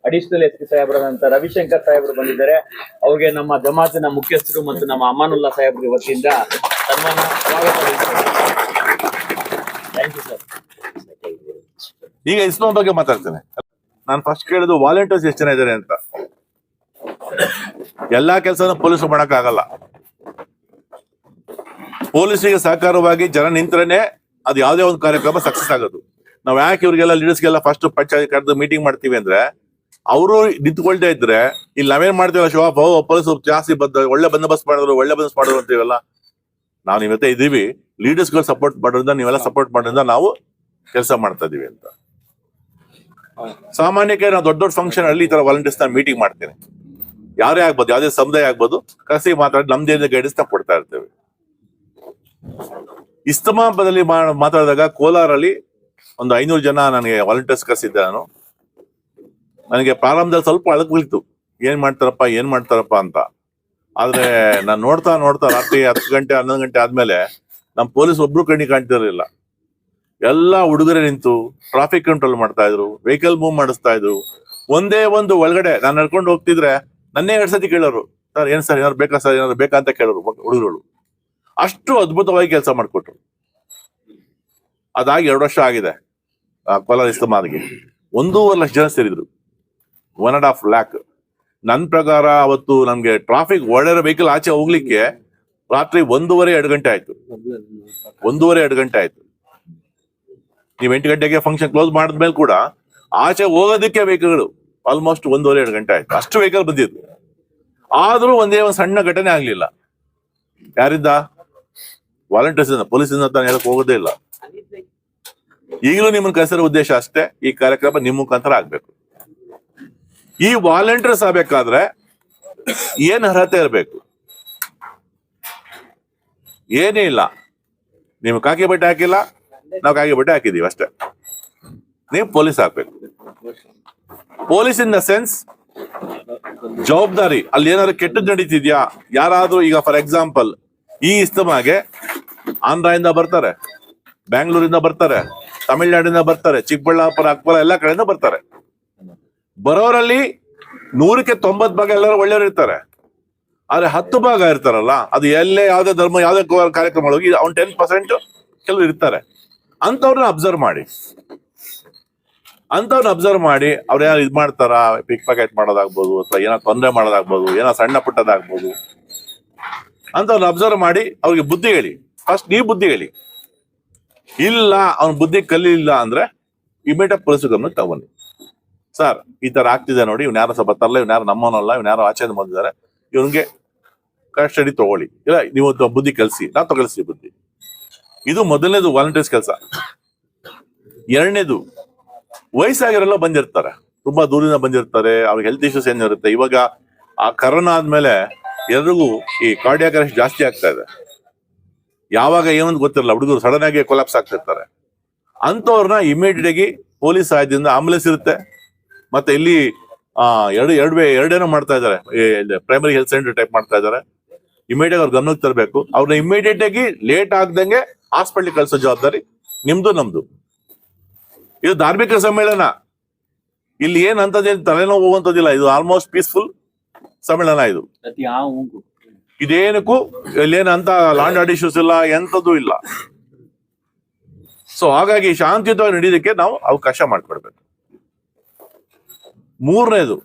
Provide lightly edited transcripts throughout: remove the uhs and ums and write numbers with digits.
Additional SP ಸಾಹೇಬರಾದಂತ Ravishankar ಸಾಹೇಬರು ಬಂದಿದ್ದಾರೆ. ಅವ್ರಿಗೆ ನಮ್ಮ ಜಮಾತಿನ ಮುಖ್ಯಸ್ಥರು ಮತ್ತು ನಮ್ಮ ಅಮಾನುಲ್ಲಾ ಸಾಹೇಬ್ರ ವತಿಯಿಂದ ಸನ್ಮಾನ ಸ್ವಾಗತ. Thank you sir. ಈಗ ಇಸ್ಮಾ ಬಗ್ಗೆ ಮಾತಾಡ್ತೇನೆ. ನಾನು ಫಸ್ಟ್ ಕೇಳಿದ್ದು ವಾಲಂಟಿಯರ್ಸ್ ಎಷ್ಟು ಜನ ಇದ್ದಾರೆ ಅಂತ. ಎಲ್ಲಾ ಕೆಲಸನ ಪೊಲೀಸರು ಮಾಡಕ್ ಆಗಲ್ಲ. ಪೊಲೀಸರಿಗೆ ಸಹಕಾರವಾಗಿ ಜನ ನಿಂತ್ರೇನೆ ಅದು ಯಾವುದೇ ಒಂದು ಕಾರ್ಯಕ್ರಮ ಸಕ್ಸಸ್ ಆಗೋದು. ನಾವ್ ಯಾಕೆ ಇವ್ರಿಗೆಲ್ಲ ಲೀಡರ್ಸ್ಗೆಲ್ಲ ಫಸ್ಟ್ ಪಂಚಾಯತ್ ಕರೆದು ಮೀಟಿಂಗ್ ಮಾಡ್ತೀವಿ ಅಂದ್ರೆ, ಅವರು ನಿಂತ್ಕೊಳ್ತಾ ಇದ್ರೆ ಇಲ್ಲಿ ನಾವೇನ್ ಮಾಡ್ತೀವಲ್ಲ ಶೋ ಆಫ್ ಪೊಲೀಸ್ ಜಾಸ್ತಿ ಒಳ್ಳೆ ಬಂದೋಬಸ್ತ್ ಮಾಡಿದ್ರು ಅಂತೀವಲ್ಲ. ನಾವು ನಿಮ್ಮ ಜೊತೆ ಇದೀವಿ, ಲೀಡರ್ಸ್ಗಳು ಸಪೋರ್ಟ್ ಮಾಡೋದ್ರಿಂದ, ನೀವೆಲ್ಲ ಸಪೋರ್ಟ್ ಮಾಡೋದ್ರಿಂದ ನಾವು ಕೆಲಸ ಮಾಡ್ತಾ ಇದೀವಿ ಅಂತ. ಸಾಮಾನ್ಯಕ್ಕೆ ನಾವು ದೊಡ್ಡ ಫಂಕ್ಷನ್ ಅಲ್ಲಿ ಈ ತರ ವಾಲಂಟಿಯರ್ಸ್ ನ ಮೀಟಿಂಗ್ ಮಾಡ್ತೇನೆ. ಯಾರೇ ಆಗ್ಬೋದು, ಯಾವುದೇ ಸಮುದಾಯ ಆಗ್ಬೋದು, ಕಸಿ ಮಾತಾಡಿ ನಮ್ದೇನು ಗೈಡೆನ್ಸ್ ನಾವು ಕೊಡ್ತಾ ಇರ್ತೇವೆ. ಇಸ್ತಮಾಬಾದಲ್ಲಿ ಮಾತಾಡಿದಾಗ ಕೋಲಾರಲ್ಲಿ ಒಂದು 500 ಜನ ನನಗೆ ವಾಲಂಟಿಯರ್ಸ್ ಕರೆಸಿದ್ದೆ ನಾನು. ನನಗೆ ಪ್ರಾರಂಭದಲ್ಲಿ ಸ್ವಲ್ಪ ಅಳಕ್ ಬೀಳ್ತು, ಏನ್ ಮಾಡ್ತಾರಪ್ಪ ಅಂತ. ಆದ್ರೆ ನಾನು ನೋಡ್ತಾ ರಾತ್ರಿ 10 ಗಂಟೆ 11 ಗಂಟೆ ಆದ್ಮೇಲೆ ನಮ್ ಪೊಲೀಸ್ ಒಬ್ರು ಕಣ್ಣಿ ಕಾಣ್ತಿರ್ಲಿಲ್ಲ. ಎಲ್ಲಾ ಹುಡುಗರೇ ನಿಂತು ಟ್ರಾಫಿಕ್ ಕಂಟ್ರೋಲ್ ಮಾಡ್ತಾ ಇದ್ರು, ವೆಹಿಕಲ್ ಮೂವ್ ಮಾಡಿಸ್ತಾ ಇದ್ರು. ಒಂದೇ ಒಂದು ಒಳಗಡೆ ನಾನು ನಡ್ಕೊಂಡು ಹೋಗ್ತಿದ್ರೆ ನನ್ನೇ 2 ಸತಿ ಕೇಳೋರು, ಸರ್ ಏನ್ ಸರ್ ಏನಾದ್ರು ಬೇಕಾ ಸರ್ ಏನಾದ್ರು ಬೇಕಾ ಅಂತ ಕೇಳೋರು ಹುಡುಗರು. ಅಷ್ಟು ಅದ್ಭುತವಾಗಿ ಕೆಲಸ ಮಾಡ್ಕೊಟ್ರು. ಅದಾಗಿ 2 ವರ್ಷ ಆಗಿದೆ. ಕೋಲಾರ ಇಸ್ತಮಾದ್ಗೆ 1.5 ಲಕ್ಷ ಜನ ಸೇರಿದ್ರು, 1.5 lakh. ನನ್ನ ಪ್ರಕಾರ ಅವತ್ತು ನಮ್ಗೆ ಟ್ರಾಫಿಕ್ ಒಳ್ಳೆ ವೆಹಿಕಲ್ ಆಚೆ ಹೋಗ್ಲಿಕ್ಕೆ ರಾತ್ರಿ 1:30-2 ಗಂಟೆ ಆಯ್ತು. 1:30-2 ಗಂಟೆ ಆಯ್ತು. ನೀವು 8 ಗಂಟೆಗೆ ಫಂಕ್ಷನ್ ಕ್ಲೋಸ್ ಮಾಡಿದ್ಮೇಲೆ ಕೂಡ ಆಚೆ ಹೋಗೋದಕ್ಕೆ ವೆಹಿಕಲ್ಗಳು ಆಲ್ಮೋಸ್ಟ್ 1:30-2 ಗಂಟೆ ಆಯ್ತು. ಅಷ್ಟು ವೆಹಿಕಲ್ ಬಂದಿತ್ತು. ಆದ್ರೂ ಒಂದೇ ಒಂದು ಸಣ್ಣ ಘಟನೆ ಆಗ್ಲಿಲ್ಲ. ಯಾರಿಂದ? ವಾಲಂಟಿಯರ್ಸ್ ಇಂದ. ಪೊಲೀಸಿಂದ ಅಂತ ಹೇಳಕ್ ಹೋಗೋದೇ ಇಲ್ಲ. ಈಗಲೂ ನಿಮ್ಮನ್ನ ಕರೆಸಿರೋ ಉದ್ದೇಶ ಅಷ್ಟೇ, ಈ ಕಾರ್ಯಕ್ರಮ ನಿಮ್ಮ ಮುಖಾಂತರ ಆಗ್ಬೇಕು. ಈ ವಾಲಂಟಿಯರ್ಸ್ ಆಗ್ಬೇಕಾದ್ರೆ ಏನ್ ಅರ್ಹತೆ ಇರಬೇಕು? ಏನೇ ಇಲ್ಲ. ನೀವು ಕಾಕಿ ಬಟ್ಟೆ ಹಾಕಿಲ್ಲ, ನಾವು ಕಾಕಿ ಬಟ್ಟೆ ಹಾಕಿದೀವಿ ಅಷ್ಟೇ. ನೀವು ಪೊಲೀಸ್ ಹಾಕ್ಬೇಕು. ಪೊಲೀಸ್ ಇನ್ ದ ಸೆನ್ಸ್ ಜವಾಬ್ದಾರಿ. ಅಲ್ಲಿ ಏನಾದ್ರು ಕೆಟ್ಟದ್ದು ನಡೀತಿದ್ಯಾ, ಯಾರಾದ್ರೂ ಈಗ ಫಾರ್ ಎಕ್ಸಾಂಪಲ್ ಈ ಇಸ್ತಮಾಗೆ ಆಂಧ್ರದಿಂದ ಬರ್ತಾರೆ, ಬ್ಯಾಂಗ್ಳೂರಿಂದ ಬರ್ತಾರೆ, ತಮಿಳ್ನಾಡಿಂದ ಬರ್ತಾರೆ, ಚಿಕ್ಕಬಳ್ಳಾಪುರ, ಅಕ್ಬರ ಎಲ್ಲಾ ಕಡೆಯಿಂದ ಬರ್ತಾರೆ. ಬರೋರಲ್ಲಿ 100ಕ್ಕೆ 90 ಭಾಗ ಎಲ್ಲರೂ ಒಳ್ಳೆಯವರು ಇರ್ತಾರೆ. ಆದ್ರೆ 10 ಭಾಗ ಇರ್ತಾರಲ್ಲ, ಅದು ಎಲ್ಲೇ ಯಾವ್ದೇ ಧರ್ಮ ಯಾವ್ದೇ ಕಾರ್ಯಕ್ರಮ ಹೋಗಿ ಅವ್ನು 10% ಕೆಲವರು ಇರ್ತಾರೆ. ಅಂತವ್ರನ್ನ ಅಬ್ಸರ್ವ್ ಮಾಡಿ ಅವ್ರು ಯಾರು ಇದ್ ಮಾಡ್ತಾರ, ಪಿಕ್ ಪಾಕೆಟ್ ಮಾಡೋದಾಗ್ಬೋದು, ಅಥವಾ ಏನೋ ತೊಂದರೆ ಮಾಡೋದಾಗ್ಬೋದು, ಏನೋ ಸಣ್ಣ ಪುಟ್ಟದಾಗ್ಬೋದು, ಅಂತವ್ರನ್ನ ಅಬ್ಸರ್ವ್ ಮಾಡಿ ಅವ್ರಿಗೆ ಬುದ್ಧಿ ಹೇಳಿ. ಫಸ್ಟ್ ನೀವು ಬುದ್ಧಿ ಹೇಳಿ. ಇಲ್ಲ ಅವ್ನ ಬುದ್ಧಿ ಕಲಿಲ್ಲ ಅಂದ್ರೆ ಇಮಿಡಿಯೇಟ್ ಪೊಲೀಸ್ ಗಮನಕ್ಕೆ ತಗೊಂಡು, ಸರ್ ಈ ತರ ಆಗ್ತಿದೆ ನೋಡಿ, ಇವ್ನ ಯಾರು ಸ್ವಲ್ಪ ತರಲ್ಲ, ಇವ್ನ ಯಾರು ನಮ್ಮನಲ್ಲ, ಇವ್ನ ಯಾರು ಆಚೆಯಿಂದ ಬಂದಿದ್ದಾರೆ, ಇವನ್ಗೆ ಕಸ್ಟಡಿ ತಗೊಳ್ಳಿ, ಇಲ್ಲ ನೀವು ಬುದ್ಧಿ ಕಲಿಸಿ, ನಾವು ತಗೊಳಿಸ್ತೀವಿ ಬುದ್ಧಿ. ಇದು ಮೊದಲನೇದು ವಾಲಂಟಿಯರ್ಸ್ ಕೆಲಸ. ಎರಡನೇದು, ವಯಸ್ಸಾಗಿರೆಲ್ಲ ಬಂದಿರ್ತಾರೆ, ತುಂಬಾ ದೂರಿಂದ ಬಂದಿರ್ತಾರೆ, ಅವ್ರಿಗೆ ಹೆಲ್ತ್ ಇಶ್ಯೂಸ್ ಏನಿರುತ್ತೆ. ಇವಾಗ ಆ ಕರೋನಾ ಆದ್ಮೇಲೆ ಎಲ್ರಿಗೂ ಈ ಕಾರ್ಡಿಯಾಕ್ ಅರೆಸ್ಟ್ ಜಾಸ್ತಿ ಆಗ್ತಾ ಇದೆ. ಯಾವಾಗ ಏನೊಂದು ಗೊತ್ತಿರಲ್ಲ, ಹುಡುಗರು ಸಡನ್ ಆಗಿ ಕೊಲಾಪ್ಸ್ ಆಗ್ತಿರ್ತಾರೆ. ಅಂತವ್ರನ್ನ ಇಮಿಡಿಯೇಟ್ ಆಗಿ ಪೊಲೀಸ್ ಸಹಾಯದಿಂದ ಆಂಬುಲೆನ್ಸ್ ಇರುತ್ತೆ. ಮತ್ತೆ ಇಲ್ಲಿ ಎರಡೇನೋ ಮಾಡ್ತಾ ಇದಾರೆ, ಪ್ರೈಮರಿ ಹೆಲ್ತ್ ಸೆಂಟರ್ ಟೈಪ್ ಮಾಡ್ತಾ ಇದಾರೆ. ಇಮಿಡಿಯೇಟ್ ಅವ್ರ ಗಮನಕ್ಕೆ ತರಬೇಕು. ಅವ್ರನ್ನ ಇಮಿಡಿಯೇಟ್ ಆಗಿ ಲೇಟ್ ಆಗ್ದಂಗೆ ಹಾಸ್ಪಿಟಲ್ ಕಳ್ಸೋ ಜವಾಬ್ದಾರಿ ನಿಮ್ದು ನಮ್ದು. ಇದು ಧಾರ್ಮಿಕ ಸಮ್ಮೇಳನ. ಇಲ್ಲಿ ಏನ್ ಅಂತದೇನು ತಲೆನೋವು ಹೋಗುವಂತದಿಲ್ಲ. ಇದು ಆಲ್ಮೋಸ್ಟ್ ಪೀಸ್ಫುಲ್ ಸಮ್ಮೇಳನ. ಇದೇನಕ್ಕೂ ಇಲ್ಲೇನಂತ ಲಾಂಡ್ ಆರ್ಡರ್ ಇಶ್ಯೂಸ್ ಇಲ್ಲ, ಎಂಥದ್ದು ಇಲ್ಲ. ಸೊ ಹಾಗಾಗಿ ಶಾಂತಿಯುತವಾಗಿ ನಡೀಲಿಕ್ಕೆ ನಾವು ಅವಕಾಶ ಮಾಡ್ಕೊಡ್ಬೇಕು. ಮೂರನೇದು,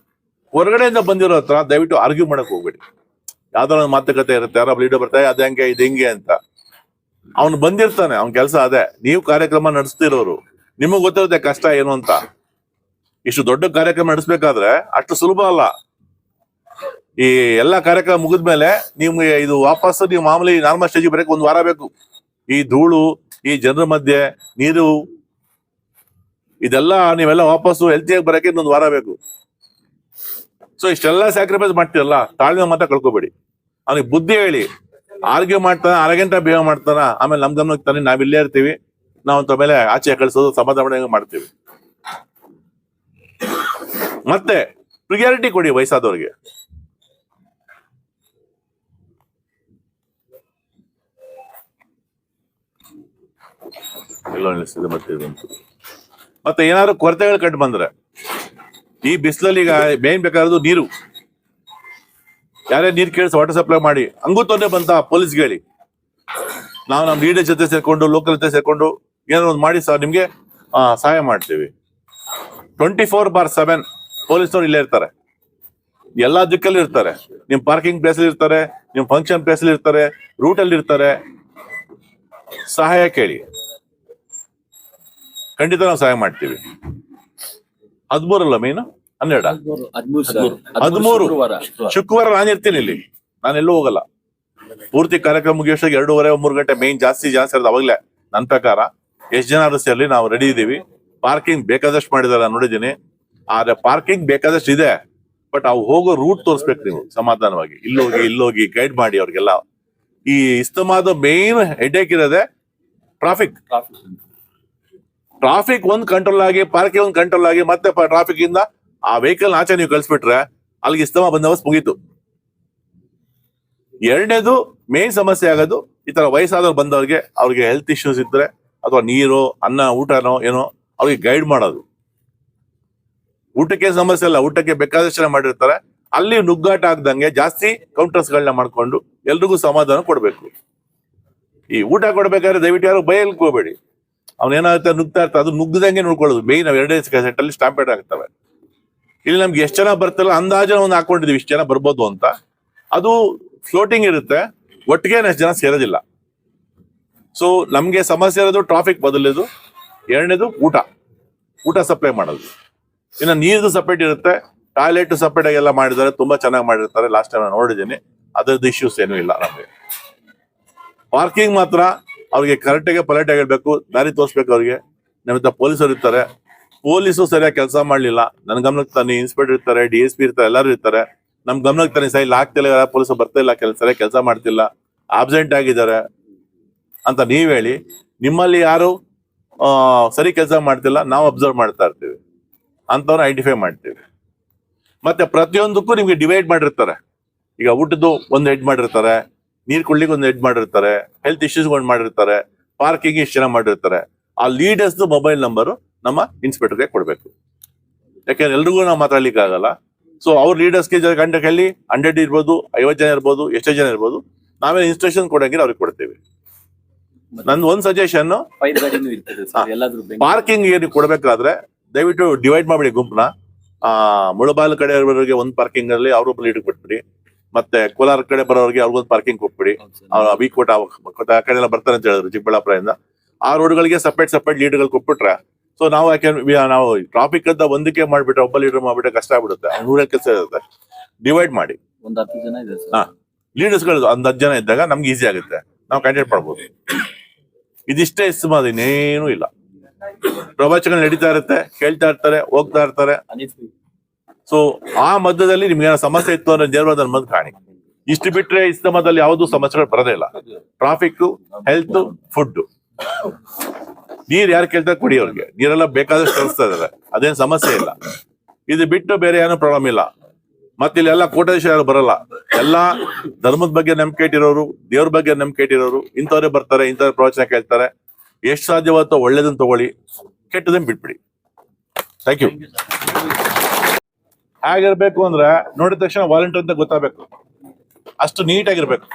ಹೊರಗಡೆಯಿಂದ ಬಂದಿರೋ ಹತ್ರ ದಯವಿಟ್ಟು ಆರ್ಗ್ಯೂ ಮಾಡಕ್ ಹೋಗ್ಬೇಡಿ. ಯಾವ್ದಾರ ಒಂದು ಮಾತುಕತೆ ಇರುತ್ತೆ, ಯಾರೋ ಲೀಡರ್ ಬರ್ತಾರೆ, ಅದ ಹೆಂಗೆ ಇದು ಹೆಂಗೆ ಅಂತ. ಅವ್ನು ಬಂದಿರ್ತಾನೆ, ಅವ್ನ ಕೆಲಸ ಅದೇ. ನೀವು ಕಾರ್ಯಕ್ರಮ ನಡೆಸ್ತಿರೋರು, ನಿಮಗ್ ಗೊತ್ತಿರುತ್ತೆ ಕಷ್ಟ ಏನು ಅಂತ. ಇಷ್ಟು ದೊಡ್ಡ ಕಾರ್ಯಕ್ರಮ ನಡೆಸ್ಬೇಕಾದ್ರೆ ಅಷ್ಟು ಸುಲಭ ಅಲ್ಲ. ಈ ಎಲ್ಲಾ ಕಾರ್ಯಕ್ರಮ ಮುಗಿದ್ಮೇಲೆ ನಿಮ್ಗೆ ಇದು ವಾಪಸ್ ನೀವು ಮಾಮೂಲಿ ನಾರ್ಮಲ್ ಸ್ಟೇಜ್ ಬರಕ್ಕೆ 1 ವಾರ ಬೇಕು. ಈ ಧೂಳು, ಈ ಜನರ ಮಧ್ಯೆ ನೀರು, ಇದೆಲ್ಲ ನೀವೆಲ್ಲ ವಾಪಸ್ಸು ಹೆಲ್ತಿಯಾಗಿ ಬರಕ್ಕೆ 1 ವಾರ ಬೇಕು. ಸೊ ಇಷ್ಟೆಲ್ಲ ಸ್ಯಾಕ್ರಿಫೈಸ್ ಮಾಡ್ತೀರಲ್ಲ, ತಾಳ್ಮೆ ಮಾತ್ರ ಕಳ್ಕೊಬೇಡಿ. ಅವನಿಗೆ ಬುದ್ಧಿ ಹೇಳಿ. ಆರ್ಗ್ಯೂ ಮಾಡ್ತಾನೆ, ಅರಗಂಟ ಬಿಹೇವ್ ಮಾಡ್ತಾನ, ಆಮೇಲೆ ನಮ್ ಗಮನಕ್ಕೆ ತಾನೆ ನಾವ್ ಇಲ್ಲೇ ಇರ್ತೀವಿ, ನಾವಂತ ಮೇಲೆ ಆಚೆ ಕಳಿಸೋದು, ಸಮಾಧಾನ ಮಾಡ್ತೀವಿ. ಮತ್ತೆ ಪ್ರಿಯಾರಿಟಿ ಕೊಡಿ ವಯಸ್ಸಾದವ್ರಿಗೆ. ಎಲ್ಲ ನಿಲ್ಲಿಸಿದೆ ಮತ್ತೆ ಏನಾದ್ರು ಕೊರತೆಗಳು ಕಂಡು ಬಂದ್ರೆ ಈ ಬಿಸಿಲಲ್ಲಿ ಈಗ ಮೇನ್ ಬೇಕಾಗಿರೋದು ನೀರು. ಯಾರೇ ನೀರು ಕೇಳಿಸಿ ವಾಟರ್ ಸಪ್ಲೈ ಮಾಡಿ, ಹಂಗೂ ತೊಂದರೆ ಬಂತ ಪೊಲೀಸ್ಗೆ ಹೇಳಿ. ನಾವು ನಮ್ಮ ಲೀಡರ್ ಜೊತೆ ಸೇರ್ಕೊಂಡು, ಲೋಕಲ್ ಜೊತೆ ಸೇರ್ಕೊಂಡು ಏನೋ ಒಂದು ಮಾಡಿ ಸರ್ ನಿಮ್ಗೆ ಸಹಾಯ ಮಾಡ್ತೀವಿ. 24/7 ಪೊಲೀಸ್ನವ್ರು ಇಲ್ಲೇ ಇರ್ತಾರೆ, ಎಲ್ಲಾ ದಿಕ್ಕಲ್ಲಿ ಇರ್ತಾರೆ. ನಿಮ್ ಪಾರ್ಕಿಂಗ್ ಪ್ಲೇಸ್ ಅಲ್ಲಿ ಇರ್ತಾರೆ, ನಿಮ್ ಫಂಕ್ಷನ್ ಪ್ಲೇಸ್ ಅಲ್ಲಿ ಇರ್ತಾರೆ, ರೂಟ್ ಅಲ್ಲಿ ಇರ್ತಾರೆ. ಸಹಾಯ ಕೇಳಿ, ಖಂಡಿತ ನಾವು ಸಹಾಯ ಮಾಡ್ತೀವಿ. 13 ಅಲ್ಲ ಮೇನು 12 13 ಶುಕ್ರವಾರ ನಾನು ಇರ್ತೀನಿ ಇಲ್ಲಿ, ನಾನೆಲ್ಲೂ ಹೋಗಲ್ಲ. ಪೂರ್ತಿ ಕಾರ್ಯಕ್ರಮ ಮುಗಿಯೋಷ್ಟಾಗಿ 2:30-3 ಗಂಟೆ ಮೇನ್ ಜಾಸ್ತಿ ಇರೋದು ಅವಾಗ್ಲೇ. ನನ್ನ ಪ್ರಕಾರ ಎಷ್ಟು ಜನ ಆದ್ರೂ ಸೇರ್ಲಿ, ನಾವು ರೆಡಿ ಇದೀವಿ. ಪಾರ್ಕಿಂಗ್ ಬೇಕಾದಷ್ಟು ಮಾಡಿದಾರೆ ನೋಡಿದೀನಿ, ಆದ್ರೆ ಪಾರ್ಕಿಂಗ್ ಬೇಕಾದಷ್ಟು ಇದೆ. ಬಟ್ ಅವು ಹೋಗೋ ರೂಟ್ ತೋರಿಸ್ಬೇಕು ನೀವು ಸಮಾಧಾನವಾಗಿ. ಇಲ್ಲೋಗಿ ಗೈಡ್ ಮಾಡಿ ಅವ್ರಿಗೆಲ್ಲ. ಈ ಇಸ್ತಮಾದ ಮೇನ್ ಹೆಡ್ಏಕ್ ಇರೋದೆ ಟ್ರಾಫಿಕ್ ಒಂದ್ ಕಂಟ್ರೋಲ್ ಆಗಿ, ಪಾರ್ಕಿಂಗ್ ಒಂದ್ ಕಂಟ್ರೋಲ್ ಆಗಿ, ಮತ್ತೆ ಟ್ರಾಫಿಕ್ ಇಂದ ಆ ವೆಹಿಕಲ್ ಆಚೆ ನೀವು ಕಳಿಸ್ಬಿಟ್ರೆ ಅಲ್ಲಿಗೆ ಇಸ್ತಮಾ ಬಂದೋಬಸ್ತ್ ಮುಗೀತು. ಎರಡನೇದು ಮೇನ್ ಸಮಸ್ಯೆ ಆಗೋದು ಈ ತರ ವಯಸ್ಸಾದವ್ರು ಬಂದವ್ರಿಗೆ, ಅವ್ರಿಗೆ ಹೆಲ್ತ್ ಇಶ್ಯೂಸ್ ಇದ್ರೆ ಅಥವಾ ನೀರು, ಅನ್ನ, ಊಟನೋ ಏನೋ ಅವ್ರಿಗೆ ಗೈಡ್ ಮಾಡೋದು. ಊಟಕ್ಕೆ ಸಮಸ್ಯೆ ಇಲ್ಲ, ಊಟಕ್ಕೆ ಬೇಕಾದಷ್ಟು ಜನ ಮಾಡಿರ್ತಾರೆ. ಅಲ್ಲಿ ನುಗ್ಗಾಟ ಆಗ್ದಂಗೆ ಜಾಸ್ತಿ ಕೌಂಟರ್ಸ್ ಗಳನ್ನ ಮಾಡ್ಕೊಂಡು ಎಲ್ರಿಗೂ ಸಮಾಧಾನ ಕೊಡ್ಬೇಕು. ಈ ಊಟ ಕೊಡ್ಬೇಕಾದ್ರೆ ದಯವಿಟ್ಟು ಯಾರು ಬಯಲ್ಗೆ ಹೋಗ್ಬೇಡಿ. ಅವ್ನೇನಾಗುತ್ತೆ ನುಗ್ತಾ ಇರ್ತಾರೆ, ಅದು ನುಗ್ಗದಂಗೆ ನೋಡ್ಕೊಳ್ಳೋದು. ಮೇನ್ ನಾವು 2 ಸೆಟ್ ಅಲ್ಲಿ ಸ್ಟಾಂಪೇಡ್ ಆಗ್ತವೆ. ಇಲ್ಲಿ ನಮ್ಗೆ ಎಷ್ಟು ಜನ ಬರ್ತಿಲ್ಲ ಅಂದಾಜು ಒಂದು ಹಾಕೊಂಡಿದೀವಿ ಇಷ್ಟು ಜನ ಬರ್ಬೋದು ಅಂತ. ಅದು ಫ್ಲೋಟಿಂಗ್ ಇರುತ್ತೆ, ಒಟ್ಟಿಗೆ ಅಷ್ಟು ಜನ ಸೇರೋದಿಲ್ಲ. ಸೊ ನಮ್ಗೆ ಸಮಸ್ಯೆ ಇರೋದು ಟ್ರಾಫಿಕ್ ಮೊದಲನೇದು, ಎರಡನೇದು ಊಟ ಸಪ್ಲೈ ಮಾಡೋದು. ಇನ್ನು ನೀರ್ದು ಸಪ್ರೇಟ್ ಇರುತ್ತೆ, ಟಾಯ್ಲೆಟ್ ಸಪ್ರೇಟ್ ಆಗಿ ಎಲ್ಲ ಮಾಡಿದ್ದಾರೆ, ತುಂಬಾ ಚೆನ್ನಾಗಿ ಮಾಡಿರ್ತಾರೆ. ಲಾಸ್ಟ್ ಟೈಮ್ ನಾನು ನೋಡಿದ್ದೀನಿ, ಅದರದ್ದು ಇಶ್ಯೂಸ್ ಏನೂ ಇಲ್ಲ ನಮಗೆ. ಪಾರ್ಕಿಂಗ್ ಮಾತ್ರ ಅವ್ರಿಗೆ ಕರೆಕ್ಟಾಗಿ ಪೊಲೈಟ್ ಆಗಿರ್ಬೇಕು, ದಾರಿ ತೋರಿಸ್ಬೇಕು ಅವ್ರಿಗೆ. ನಮ್ಮಿಂದ ಪೊಲೀಸರು ಇರ್ತಾರೆ, ಪೊಲೀಸು ಸರಿಯಾಗಿ ಕೆಲಸ ಮಾಡ್ಲಿಲ್ಲ, ನನ್ನ ಗಮನಕ್ಕೆ ತಾನೆ ಇನ್ಸ್ಪೆಕ್ಟರ್ ಇರ್ತಾರೆ, DSP ಇರ್ತಾರೆ, ಎಲ್ಲರೂ ಇರ್ತಾರೆ. ನಮ್ ಗಮನಕ್ಕೆ ತಾನೆ ಸರಿ ಆಗ್ತಿಲ್ಲ, ಪೊಲೀಸರು ಬರ್ತಾ ಇಲ್ಲ, ಸರಿಯಾಗಿ ಕೆಲಸ ಮಾಡ್ತಿಲ್ಲ, ಆಬ್ಸೆಂಟ್ ಆಗಿದ್ದಾರೆ ಅಂತ ನೀವ್ ಹೇಳಿ. ನಿಮ್ಮಲ್ಲಿ ಯಾರು ಸರಿ ಕೆಲಸ ಮಾಡ್ತಿಲ್ಲ ನಾವು ಅಬ್ಸರ್ವ್ ಮಾಡ್ತಾ ಇರ್ತೀವಿ, ಅಂತವ್ರು ಐಡೆಂಟಿಫೈ ಮಾಡ್ತೀವಿ. ಮತ್ತೆ ಪ್ರತಿಯೊಂದಕ್ಕೂ ನಿಮ್ಗೆ ಡಿವೈಡ್ ಮಾಡಿರ್ತಾರೆ. ಈಗ ಊಟದ್ದು ಒಂದು ಹೆಡ್ ಮಾಡಿರ್ತಾರೆ, ನೀರ್ ಕುಡ್ಲಿಕ್ಕೆ ಒಂದು ಹೆಡ್ ಮಾಡಿರ್ತಾರೆ, ಹೆಲ್ತ್ ಇಶ್ಯೂಸ್ ಒಂದು ಮಾಡಿರ್ತಾರೆ, ಪಾರ್ಕಿಂಗ್ ಇಷ್ಟು ಜನ ಮಾಡಿರ್ತಾರೆ. ಆ ಲೀಡರ್ಸ್ ಮೊಬೈಲ್ ನಂಬರ್ ನಮ್ಮ ಇನ್ಸ್ಪೆಕ್ಟರ್ಗೆ ಕೊಡ್ಬೇಕು, ಯಾಕೆಂದ್ರೆ ಎಲ್ರಿಗೂ ನಾವು ಮಾತಾಡ್ಲಿಕ್ಕೆ ಆಗಲ್ಲ. ಸೊ ಅವ್ರ ಲೀಡರ್ಸ್ಗೆ ಗಂಟೆ ಹೇಳಿ 100 ಇರ್ಬೋದು, 50 ಜನ ಇರ್ಬೋದು, ಎಷ್ಟೇ ಜನ ಇರ್ಬೋದು, ನಾವೇ ಇನ್ಸ್ಟ್ರಕ್ಷನ್ ಕೊಡಂಗಿಲ್ಲ ಅವ್ರಿಗೆ ಕೊಡ್ತೇವೆ. ನಂದು ಒಂದ್ ಸಜೆಷನ್, ಪಾರ್ಕಿಂಗ್ ಏನು ಕೊಡ್ಬೇಕಾದ್ರೆ ದಯವಿಟ್ಟು ಡಿವೈಡ್ ಮಾಡ್ಬಿಡಿ ಗುಂಪನ್ನ. ಮುಳಬಾಲ್ ಕಡೆ ಬರೋರಿಗೆ ಒಂದು ಪಾರ್ಕಿಂಗ್ ಅಲ್ಲಿ ಅವ್ರೊಬ್ಬ ಲೀಡರ್ ಕೊಟ್ಬಿಡಿ, ಮತ್ತೆ ಕೋಲಾರ ಕಡೆ ಬರೋರಿಗೆ ಅವ್ರಿಗೊಂದು ಪಾರ್ಕಿಂಗ್ ಕೊಟ್ಬಿಡಿ. ವಿಕೋಟ ಆ ಕಡೆ ಎಲ್ಲ ಬರ್ತಾರೆ ಅಂತ ಹೇಳಿದ್ರು ಚಿಕ್ಕಬಳ್ಳಾಪುರದಿಂದ. ಆ ರೋಡ್ಗಳಿಗೆ ಸಪ್ರೇಟ್ ಲೀಡರ್ಗಳು ಕೊಟ್ಬಿಟ್ರೆ, ಸೊ ನಾವು ನಾವು ಟ್ರಾಫಿಕ್ ಅಂತ ಒಂದಕ್ಕೆ ಮಾಡ್ಬಿಟ್ರೆ, ಒಬ್ಬ ಲೀಡರ್ ಮಾಡ್ಬಿಟ್ರೆ ಕಷ್ಟ ಆಗ್ಬಿಡುತ್ತೆ, 100 ಕೆಲಸ ಇರುತ್ತೆ. ಡಿವೈಡ್ ಮಾಡಿ, ಒಂದು 10 ಜನ ಇದೆ ಲೀಡರ್ಸ್ಗಳು ಒಂದು 10 ಜನ ಇದ್ದಾಗ ನಮ್ಗೆ ಈಸಿ ಆಗುತ್ತೆ, ನಾವು ಕಂಟೆಕ್ಟ್ ಮಾಡ್ಬೋದು. ಇದಿಷ್ಟೇ ಇಸ್ಮಾದ, ಇನ್ನೇನು ಇಲ್ಲ. ಪ್ರವಚನ ನಡೀತಾ ಇರುತ್ತೆ, ಕೇಳ್ತಾ ಇರ್ತಾರೆ, ಹೋಗ್ತಾ ಇರ್ತಾರೆ. ಸೊ ಆ ಮಧ್ಯದಲ್ಲಿ ನಿಮ್ಗೆ ಏನೋ ಸಮಸ್ಯೆ ಇತ್ತು ಅಂದ್ರೆ ದೇವರಾದ ಬಂದು ಕಾಣಿ. ಇಷ್ಟು ಬಿಟ್ರೆ ಇಸ್ತಮದಲ್ಲಿ ಯಾವ್ದು ಸಮಸ್ಯೆಗಳು ಬರೋದೇ ಇಲ್ಲ. Traffic, health, food. ನೀರ್ ಯಾರು ಕೇಳ್ತಾರೆ ಕೊಡಿ ಅವ್ರಿಗೆ, ನೀರೆಲ್ಲ ಬೇಕಾದಷ್ಟು ಕಳಿಸ್ತಾ ಇದಾರೆ, ಅದೇನ್ ಸಮಸ್ಯೆ ಇಲ್ಲ. ಇದು ಬಿಟ್ಟು ಬೇರೆ ಏನೋ ಪ್ರಾಬ್ಲಮ್ ಇಲ್ಲ. ಮತ್ತೆ ಇಲ್ಲೆಲ್ಲ ಕೋಟಾಧೀಶ ಯಾರು ಬರಲ್ಲ, ಎಲ್ಲಾ ಧರ್ಮದ ಬಗ್ಗೆ ನಂಬಿಕೆ ಇಟ್ಟಿರೋರು, ದೇವ್ರ ಬಗ್ಗೆ ನಂಬಿಕೆ ಇಟ್ಟಿರೋರು ಇಂಥವ್ರೆ ಬರ್ತಾರೆ, ಇಂಥವ್ರ ಪ್ರವಚನ ಕೇಳ್ತಾರೆ. ಎಷ್ಟು ಸಾಧ್ಯವಾಗುತ್ತೋ ಒಳ್ಳೇದನ್ನ ತಗೊಳ್ಳಿ, ಕೆಟ್ಟದನ್ನ ಬಿಟ್ಬಿಡಿ. Thank you. ಹೇಗಿರ್ಬೇಕು ಅಂದ್ರೆ ನೋಡಿದ ತಕ್ಷಣ ವಾಲಂಟಿಯರ್ ಅಂತ ಗೊತ್ತಾಗಬೇಕು, ಅಷ್ಟು ನೀಟಾಗಿರ್ಬೇಕು.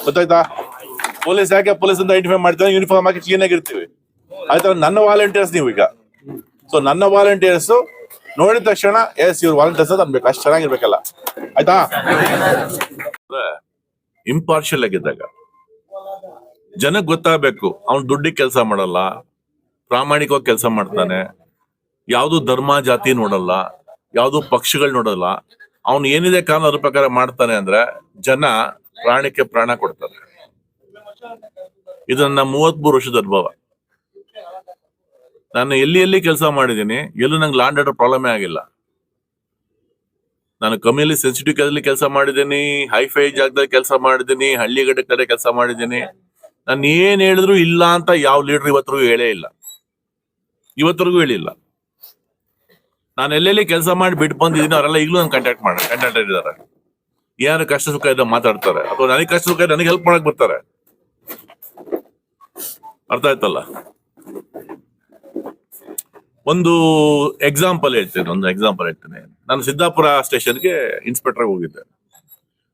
ಗೊತ್ತಾಯ್ತಾ? ಪೊಲೀಸ್ ಯಾಕೆ ಪೊಲೀಸ್ ಅಂತ ಐಡೆಂಟಿಫೈ ಮಾಡ್ತಾರೆ, ಯೂನಿಫಾರ್ಮ್ ಹಾಕಿ ಕ್ಲೀನ್ ಆಗಿರ್ತೀವಿ. ಆಯ್ತಾ? ನನ್ನ ವಾಲಂಟಿಯರ್ಸ್ ನೀವು ಈಗ. ಸೊ ನನ್ನ ವಾಲಂಟಿಯರ್ಸ್ ನೋಡಿದ ತಕ್ಷಣ ಎಸ್ ಇವ್ರು ವಾಲಂಟಿಯರ್ಸ್ ಅಂತ ಅನ್ಬೇಕು, ಅಷ್ಟು ಚೆನ್ನಾಗಿರ್ಬೇಕಲ್ಲ. ಆಯ್ತಾ? ಇಂಪಾರ್ಷಿಯಲ್ ಆಗಿದ್ದಾಗ ಜನಕ್ಕೆ ಗೊತ್ತಾಗಬೇಕು, ಅವ್ನು ದುಡ್ಡಿಗೆ ಕೆಲಸ ಮಾಡಲ್ಲ, ಪ್ರಾಮಾಣಿಕವಾಗಿ ಕೆಲಸ ಮಾಡ್ತಾನೆ, ಯಾವ್ದು ಧರ್ಮ ಜಾತಿ ನೋಡಲ್ಲ, ಯಾವ್ದು ಪಕ್ಷಗಳು ನೋಡಲ್ಲ, ಅವ್ನು ಏನಿದೆ ಕಾರಣ ಅದ್ರ ಪ್ರಕಾರ ಮಾಡ್ತಾನೆ ಅಂದ್ರೆ ಜನ ಪ್ರಾಣಕ್ಕೆ ಪ್ರಾಣ ಕೊಡ್ತಾರೆ. ಇದು ನನ್ನ 33 ವರ್ಷದ ಅನುಭವ. ನಾನು ಎಲ್ಲಿ ಕೆಲಸ ಮಾಡಿದ್ದೀನಿ, ಎಲ್ಲೂ ನಂಗೆ ಲಾಂಡ್ ಆರ್ಡರ್ ಪ್ರಾಬ್ಲಮೇ ಆಗಿಲ್ಲ. ನಾನು ಕಮ್ಮಿಯಲ್ಲಿ ಸೆನ್ಸಿಟಿವ್ ಕೆಲಸದಲ್ಲಿ ಕೆಲಸ ಮಾಡಿದ್ದೀನಿ, ಹೈಫೈ ಜಾಗದಲ್ಲಿ ಕೆಲಸ ಮಾಡಿದ್ದೀನಿ, ಹಳ್ಳಿಗಡೆ ಕಡೆ ಕೆಲಸ ಮಾಡಿದ್ದೀನಿ. ನಾನು ಏನ್ ಹೇಳಿದ್ರು ಇಲ್ಲ ಅಂತ ಯಾವ ಲೀಡರ್ ಇವತ್ತರೆಗೂ ಹೇಳೇ ಇಲ್ಲ, ಇವತ್ತರೆಗೂ ಹೇಳಿಲ್ಲ. ನಾನು ಎಲ್ಲೆಲ್ಲಿ ಕೆಲಸ ಮಾಡಿ ಬಿಟ್ಟು ಬಂದಿದ್ದೀನಿ, ಅವರೆಲ್ಲ ಈಗಲೂ ನಾನು ಕಾಂಟ್ಯಾಕ್ಟ್ ಇದ್ದಾರೆ. ಏನಾದ್ರು ಕಷ್ಟ ಸುಖ ಇದ್ದ ಮಾತಾಡ್ತಾರೆ, ಅಥವಾ ನನಗೆ ಕಷ್ಟ ಸುಖ ನನಗೆ ಹೆಲ್ಪ್ ಮಾಡಕ್ ಬರ್ತಾರೆ. ಅರ್ಥ ಆಯ್ತಲ್ಲ? ಒಂದು ಎಕ್ಸಾಂಪಲ್ ಹೇಳ್ತೇನೆ. ನಾನು ಸಿದ್ದಾಪುರ ಸ್ಟೇಷನ್ಗೆ ಇನ್ಸ್ಪೆಕ್ಟರ್ ಹೋಗಿದ್ದೆ.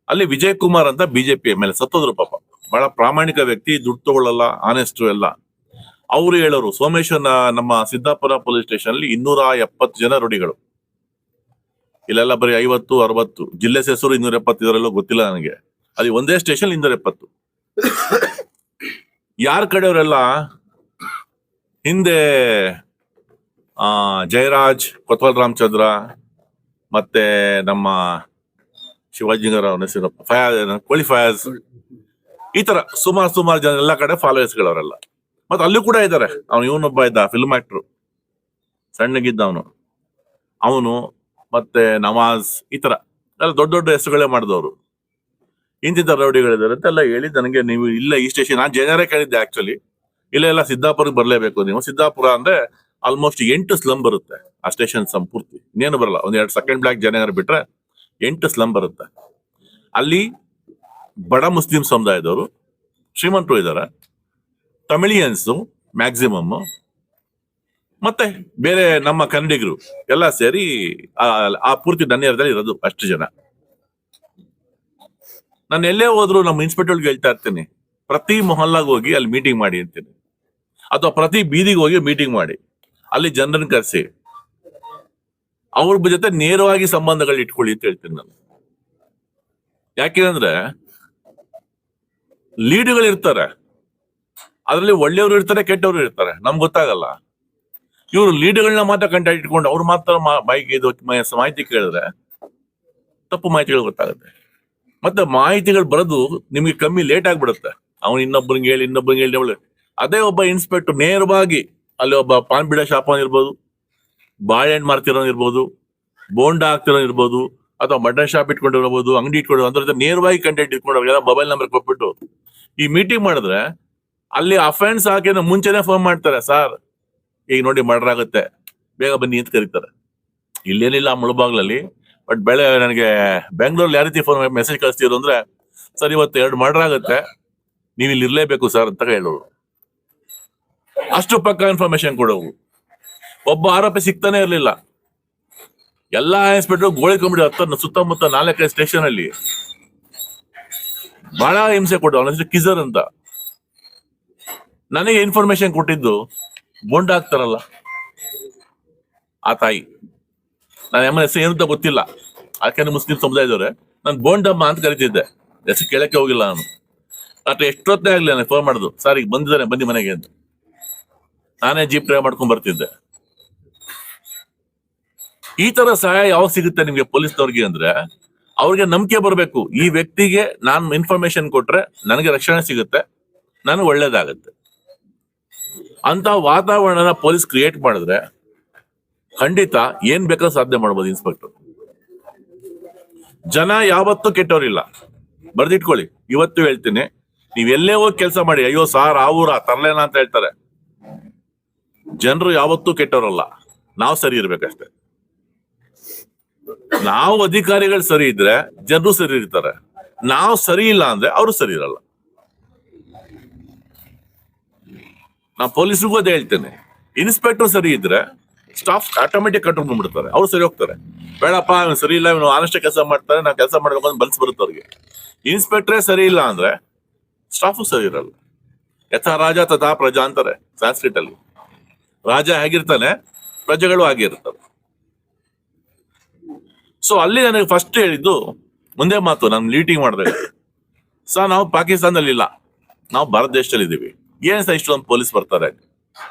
ಅಲ್ಲಿ ವಿಜಯ್ ಕುಮಾರ್ ಅಂತ ಬಿಜೆಪಿ ಮೇಲೆ ಸತ್ತೋದ್ರು ಪಾಪ. ಬಹಳ ಪ್ರಾಮಾಣಿಕ ವ್ಯಕ್ತಿ, ದುಡ್ಡು ತಗೊಳ್ಳಲ್ಲ, ಆನೆಸ್ಟ್ ಎಲ್ಲ. ಅವ್ರು ಹೇಳೋರು, ಸೋಮೇಶ್ವರ ನಮ್ಮ ಸಿದ್ದಾಪುರ ಪೊಲೀಸ್ ಸ್ಟೇಷನ್ ಅಲ್ಲಿ 270 ಜನ ರೌಡಿಗಳು, ಇಲ್ಲೆಲ್ಲ ಬರೀ 50-60, ಜಿಲ್ಲೆ ಹೆಸರು 270 ಇದರೆಲ್ಲ ಗೊತ್ತಿಲ್ಲ ನನಗೆ. ಅಲ್ಲಿ ಒಂದೇ ಸ್ಟೇಷನ್ 270. ಯಾರ ಕಡೆಯವರೆಲ್ಲ ಹಿಂದೆ ಜಯರಾಜ್, ಕೊತ್ವಾಲ್ ರಾಮಚಂದ್ರ, ಮತ್ತೆ ನಮ್ಮ ಶಿವಾಜಿನಗರ ಹೆಸರು ಕೋಳಿ ಫಯಾಜ್, ಈ ತರ ಸುಮಾರು ಜನ ಎಲ್ಲ ಕಡೆ ಫಾಲೋವರ್ಸ್ಗಳವರೆಲ್ಲ. ಮತ್ತೆ ಅಲ್ಲೂ ಕೂಡ ಇದ್ದಾರೆ. ಇವನೊಬ್ಬ ಇದ್ದ ಫಿಲ್ಮ್ ಆಕ್ಟ್ರು, ಸಣ್ಣಗಿದ್ದ ಅವನು ಮತ್ತೆ ನವಾಜ್, ಈ ತರ ಎಲ್ಲ ದೊಡ್ಡ ಹೆಸರುಗಳೇ ಮಾಡಿದವರು. ಇಂತಿಂತ ರೌಡಿಗಳಿದ್ದಾರೆ ಅಂತೆಲ್ಲ ಹೇಳಿ ನನಗೆ, ನೀವು ಇಲ್ಲ ಈ ಸ್ಟೇಷನ್, ನಾನು ಜಯನಗರ ಕೇಳಿದ್ದೆ ಆಕ್ಚುಲಿ. ಇಲ್ಲ ಸಿದ್ದಾಪುರಕ್ಕೆ ಬರ್ಲೇಬೇಕು ನೀವು. ಸಿದ್ದಾಪುರ ಅಂದ್ರೆ ಆಲ್ಮೋಸ್ಟ್ 8 ಸ್ಲಮ್ ಬರುತ್ತೆ ಆ ಸ್ಟೇಷನ್ ಸಂಪೂರ್ತಿ, ಇನ್ನೇನು ಬರಲ್ಲ. 1-2 ಸೆಕೆಂಡ್ ಬ್ಲಾಕ್ ಜಯನಗರ ಬಿಟ್ರೆ 8 ಸ್ಲಮ್ ಬರುತ್ತೆ. ಅಲ್ಲಿ ಬಡ ಮುಸ್ಲಿಂ ಸಮುದಾಯದವರು, ಶ್ರೀಮಂತರು ಇದ್ದಾರೆ, ತಮಿಳಿಯನ್ಸ್ ಮ್ಯಾಕ್ಸಿಮಮ್, ಮತ್ತೆ ಬೇರೆ ನಮ್ಮ ಕನ್ನಡಿಗರು ಎಲ್ಲ ಸೇರಿ ಆ ಪೂರ್ತಿ ದನ್ಯರದಲ್ಲಿ ಇರೋದು ಅಷ್ಟು ಜನ. ನಾನು ಎಲ್ಲೇ ಹೋದ್ರು ನಮ್ಮ ಇನ್ಸ್ಪೆಕ್ಟರ್ಗೆ ಹೇಳ್ತಾ ಇರ್ತೀನಿ, ಪ್ರತಿ ಮೊಹಲ್ಲಾಗ ಹೋಗಿ ಅಲ್ಲಿ ಮೀಟಿಂಗ್ ಮಾಡಿ ಅಂತೀನಿ, ಅಥವಾ ಪ್ರತಿ ಬೀದಿಗೆ ಹೋಗಿ ಮೀಟಿಂಗ್ ಮಾಡಿ ಅಲ್ಲಿ ಜನರನ್ನ ಕರೆಸಿ ಅವ್ರ ಜೊತೆ ನೇರವಾಗಿ ಸಂಬಂಧಗಳು ಇಟ್ಕೊಳ್ಳಿ ಅಂತ ಹೇಳ್ತೀನಿ ನಾನು. ಯಾಕೆಂದ್ರೆ ಲೀಡ್ಗಳು ಇರ್ತಾರೆ, ಅದರಲ್ಲಿ ಒಳ್ಳೆಯವರು ಇರ್ತಾರೆ, ಕೆಟ್ಟವರು ಇರ್ತಾರೆ, ನಮ್ಗೆ ಗೊತ್ತಾಗಲ್ಲ. ಇವರು ಲೀಡ್ಗಳನ್ನ ಮಾತ್ರ ಕಾಂಟ್ಯಾಕ್ಟ್ ಇಟ್ಕೊಂಡು ಅವ್ರು ಮಾತ್ರ ಬೈಕ್ ಇದು ಮಾಹಿತಿ ಕೇಳಿದ್ರೆ ತಪ್ಪು ಮಾಹಿತಿಗಳು ಗೊತ್ತಾಗುತ್ತೆ. ಮತ್ತೆ ಮಾಹಿತಿಗಳು ಬರೋದು ನಿಮ್ಗೆ ಕಮ್ಮಿ ಲೇಟ್ ಆಗ್ಬಿಡುತ್ತೆ. ಅವ್ನು ಇನ್ನೊಬ್ಬರಿಗೆ ಹೇಳಿ ಅದೇ ಒಬ್ಬ ಇನ್ಸ್ಪೆಕ್ಟರ್ ನೇರವಾಗಿ ಅಲ್ಲಿ ಒಬ್ಬ ಪಾನ್ ಬಿಡ ಶಾಪನ್ ಇರ್ಬೋದು, ಬಾಳೆಹಣ್ಣು ಮಾರ್ತಿರೋನ್ ಇರ್ಬೋದು, ಬೋಂಡಾ ಹಾಕ್ತಿರೋ ಇರ್ಬೋದು, ಅಥವಾ ಮಟನ್ ಶಾಪ್ ಇಟ್ಕೊಂಡಿರ್ಬೋದು, ಅಂಗಡಿ ಇಟ್ಕೊಂಡು ಅಂತ ನೇರವಾಗಿ ಕಾಂಟ್ಯಾಕ್ಟ್ ಇಟ್ಕೊಂಡು ಮೊಬೈಲ್ ನಂಬರ್ ಕೊಟ್ಬಿಟ್ಟು ಈ ಮೀಟಿಂಗ್ ಮಾಡಿದ್ರೆ ಅಲ್ಲಿ ಅಫೆನ್ಸ್ ಹಾಕಿನ ಮುಂಚೆನೆ ಫೋನ್ ಮಾಡ್ತಾರೆ, ಸರ್ ಈಗ ನೋಡಿ ಮರ್ಡರ್ ಆಗುತ್ತೆ, ಬೇಗ ಬನ್ನಿ ಅಂತ ಕರೀತಾರೆ. ಇಲ್ಲೇನಿಲ್ಲ ಮುಳಬಾಗ್ಲಲ್ಲಿ. ಬಟ್ ನನಗೆ ಬೆಂಗಳೂರಲ್ಲಿ ಯಾವ ರೀತಿ ಫೋನ್ ಮೆಸೇಜ್ ಕಳಿಸ್ತಿದ್ರು ಅಂದ್ರೆ, ಸರ್ ಇವತ್ತು 2 ಮರ್ಡರ್ ಆಗುತ್ತೆ, ನೀವು ಇಲ್ಲಿ ಇರ್ಲೇಬೇಕು ಸರ್ ಅಂತ ಹೇಳೋರು. ಅಷ್ಟು ಪಕ್ಕ ಇನ್ಫಾರ್ಮೇಶನ್ ಕೊಡೋವು. ಒಬ್ಬ ಆರೋಪಿ ಸಿಗ್ತಾನೆ ಇರ್ಲಿಲ್ಲ. ಎಲ್ಲಾ ಇನ್ಸ್ಪೆಕ್ಟರ್ ಗೋಳಿಕೊಂಡ್ಬಿಟ್ಟು ಸುತ್ತಮುತ್ತ 4-5 ಸ್ಟೇಷನ್ ಅಲ್ಲಿ ಬಹಳ ಹಿಂಸೆ ಕೊಟ್ಟು. ಅವನ ಹೆಸರು ಕಿಜರ್ ಅಂತ. ನನಗೆ ಇನ್ಫಾರ್ಮೇಶನ್ ಕೊಟ್ಟಿದ್ದು ಬೋಂಡ ಹಾಕ್ತಾರಲ್ಲ ಆ ತಾಯಿ. ನಾನು ಎಮ್ಮ ಹೆಸರು ಏನು ಅಂತ ಗೊತ್ತಿಲ್ಲ, ಯಾಕೆಂದ್ರೆ ಮುಸ್ಲಿಂ ಸಮುದಾಯದವ್ರೆ, ನಾನು ಬೋಂಡಮ್ಮ ಅಂತ ಕರಿತಿದ್ದೆ, ಹೆಸರು ಕೇಳಕ್ಕೆ ಹೋಗಿಲ್ಲ ನಾನು. ಅಥವಾ ಎಷ್ಟೊತ್ತೇ ಆಗ್ಲಿ ನನಗೆ ಫೋನ್ ಮಾಡುದು, ಸರ್ ಈಗ ಬಂದಿದ್ದಾನೆ ಬನ್ನಿ ಮನೆಗೆ ಅಂತ. ನಾನೇ ಜೀಪ್ ಡ್ರೈವ್ ಮಾಡ್ಕೊಂಡ್ ಬರ್ತಿದ್ದೆ. ಈ ತರ ಸಹಾಯ ಯಾವಾಗ ಸಿಗುತ್ತೆ ನಿಮ್ಗೆ ಪೊಲೀಸ್ನವ್ರಿಗೆ ಅಂದ್ರೆ, ಅವ್ರಿಗೆ ನಂಬಿಕೆ ಬರಬೇಕು, ಈ ವ್ಯಕ್ತಿಗೆ ನಾನು ಇನ್ಫಾರ್ಮೇಶನ್ ಕೊಟ್ರೆ ನನಗೆ ರಕ್ಷಣೆ ಸಿಗುತ್ತೆ, ನನಗೆ ಒಳ್ಳೇದಾಗತ್ತೆ ಅಂತ ವಾತಾವರಣನ ಪೊಲೀಸ್ ಕ್ರಿಯೇಟ್ ಮಾಡಿದ್ರೆ ಖಂಡಿತ ಏನ್ ಬೇಕಾದ್ರೂ ಸಾಧನೆ ಮಾಡ್ಬೋದು ಇನ್ಸ್ಪೆಕ್ಟರ್. ಜನ ಯಾವತ್ತೂ ಕೆಟ್ಟವ್ರಿಲ್ಲ, ಬರ್ದಿಟ್ಕೊಳ್ಳಿ. ಇವತ್ತು ಹೇಳ್ತೀನಿ, ನೀವ್ ಎಲ್ಲೇ ಹೋಗಿ ಕೆಲಸ ಮಾಡಿ, ಅಯ್ಯೋ ಸಾರ್ ಆ ಊರ ತರ್ಲೇನ ಅಂತ ಹೇಳ್ತಾರೆ. ಜನರು ಯಾವತ್ತೂ ಕೆಟ್ಟವರಲ್ಲ, ನಾವು ಸರಿ ಇರ್ಬೇಕಷ್ಟೆ. ನಾವು ಅಧಿಕಾರಿಗಳು ಸರಿ ಇದ್ರೆ ಜನರು ಸರಿ ಇರ್ತಾರೆ, ನಾವು ಸರಿ ಇಲ್ಲ ಅಂದ್ರೆ ಅವರು ಸರಿ ಇರಲ್ಲ. ನಾ ಪೊಲೀಸ್ರಿಗೂ ಅದೇ ಹೇಳ್ತೇನೆ, ಇನ್ಸ್ಪೆಕ್ಟರ್ ಸರಿ ಇದ್ರೆ ಸ್ಟಾಫ್ ಆಟೋಮೆಟಿಕ್ ಕಂಟ್ರೋಲ್ ಮಾಡ್ಬಿಡ್ತಾರೆ, ಅವ್ರು ಸರಿ ಹೋಗ್ತಾರೆ. ಬೇಡಪ್ಪ ಅವ್ನು ಸರಿ ಇಲ್ಲ, ಇವನು ಆನೆಸ್ಟ್ ಕೆಲಸ ಮಾಡ್ತಾರೆ, ನಾವು ಕೆಲಸ ಮಾಡ್ಬೇಕು ಅಂತ ಬಲ್ಸ್ ಬರುತ್ತೆ ಅವ್ರಿಗೆ. ಇನ್ಸ್ಪೆಕ್ಟ್ರೇ ಸರಿ ಇಲ್ಲ ಅಂದ್ರೆ ಸ್ಟಾಫು ಸರಿ ಇರಲ್ಲ. ಯಥಾ ರಾಜ ತಥಾ ಪ್ರಜಾ ಅಂತಾರೆ ಸಂಸ್ಕೃತ ಅಲ್ಲಿ. ರಾಜ ಹೇಗಿರ್ತಾನೆ, ಪ್ರಜೆಗಳು ಆಗಿರ್ತಾರೆ. ಸೊ ಅಲ್ಲಿ ನನಗೆ ಫಸ್ಟ್ ಹೇಳಿದ್ದು ಮುಂದೆ ಮಾತು, ನಾನು ಮೀಟಿಂಗ್ ಮಾಡಿದೆ, ಸರ್ ನಾವು ಪಾಕಿಸ್ತಾನದಲ್ಲಿ ಇಲ್ಲ, ನಾವು ಭಾರತ ದೇಶದಲ್ಲಿ ಇದ್ದೀವಿ, ಏನ್ ಸರ್ ಇಷ್ಟೊಂದು ಪೊಲೀಸ್ ಬರ್ತಾರೆ,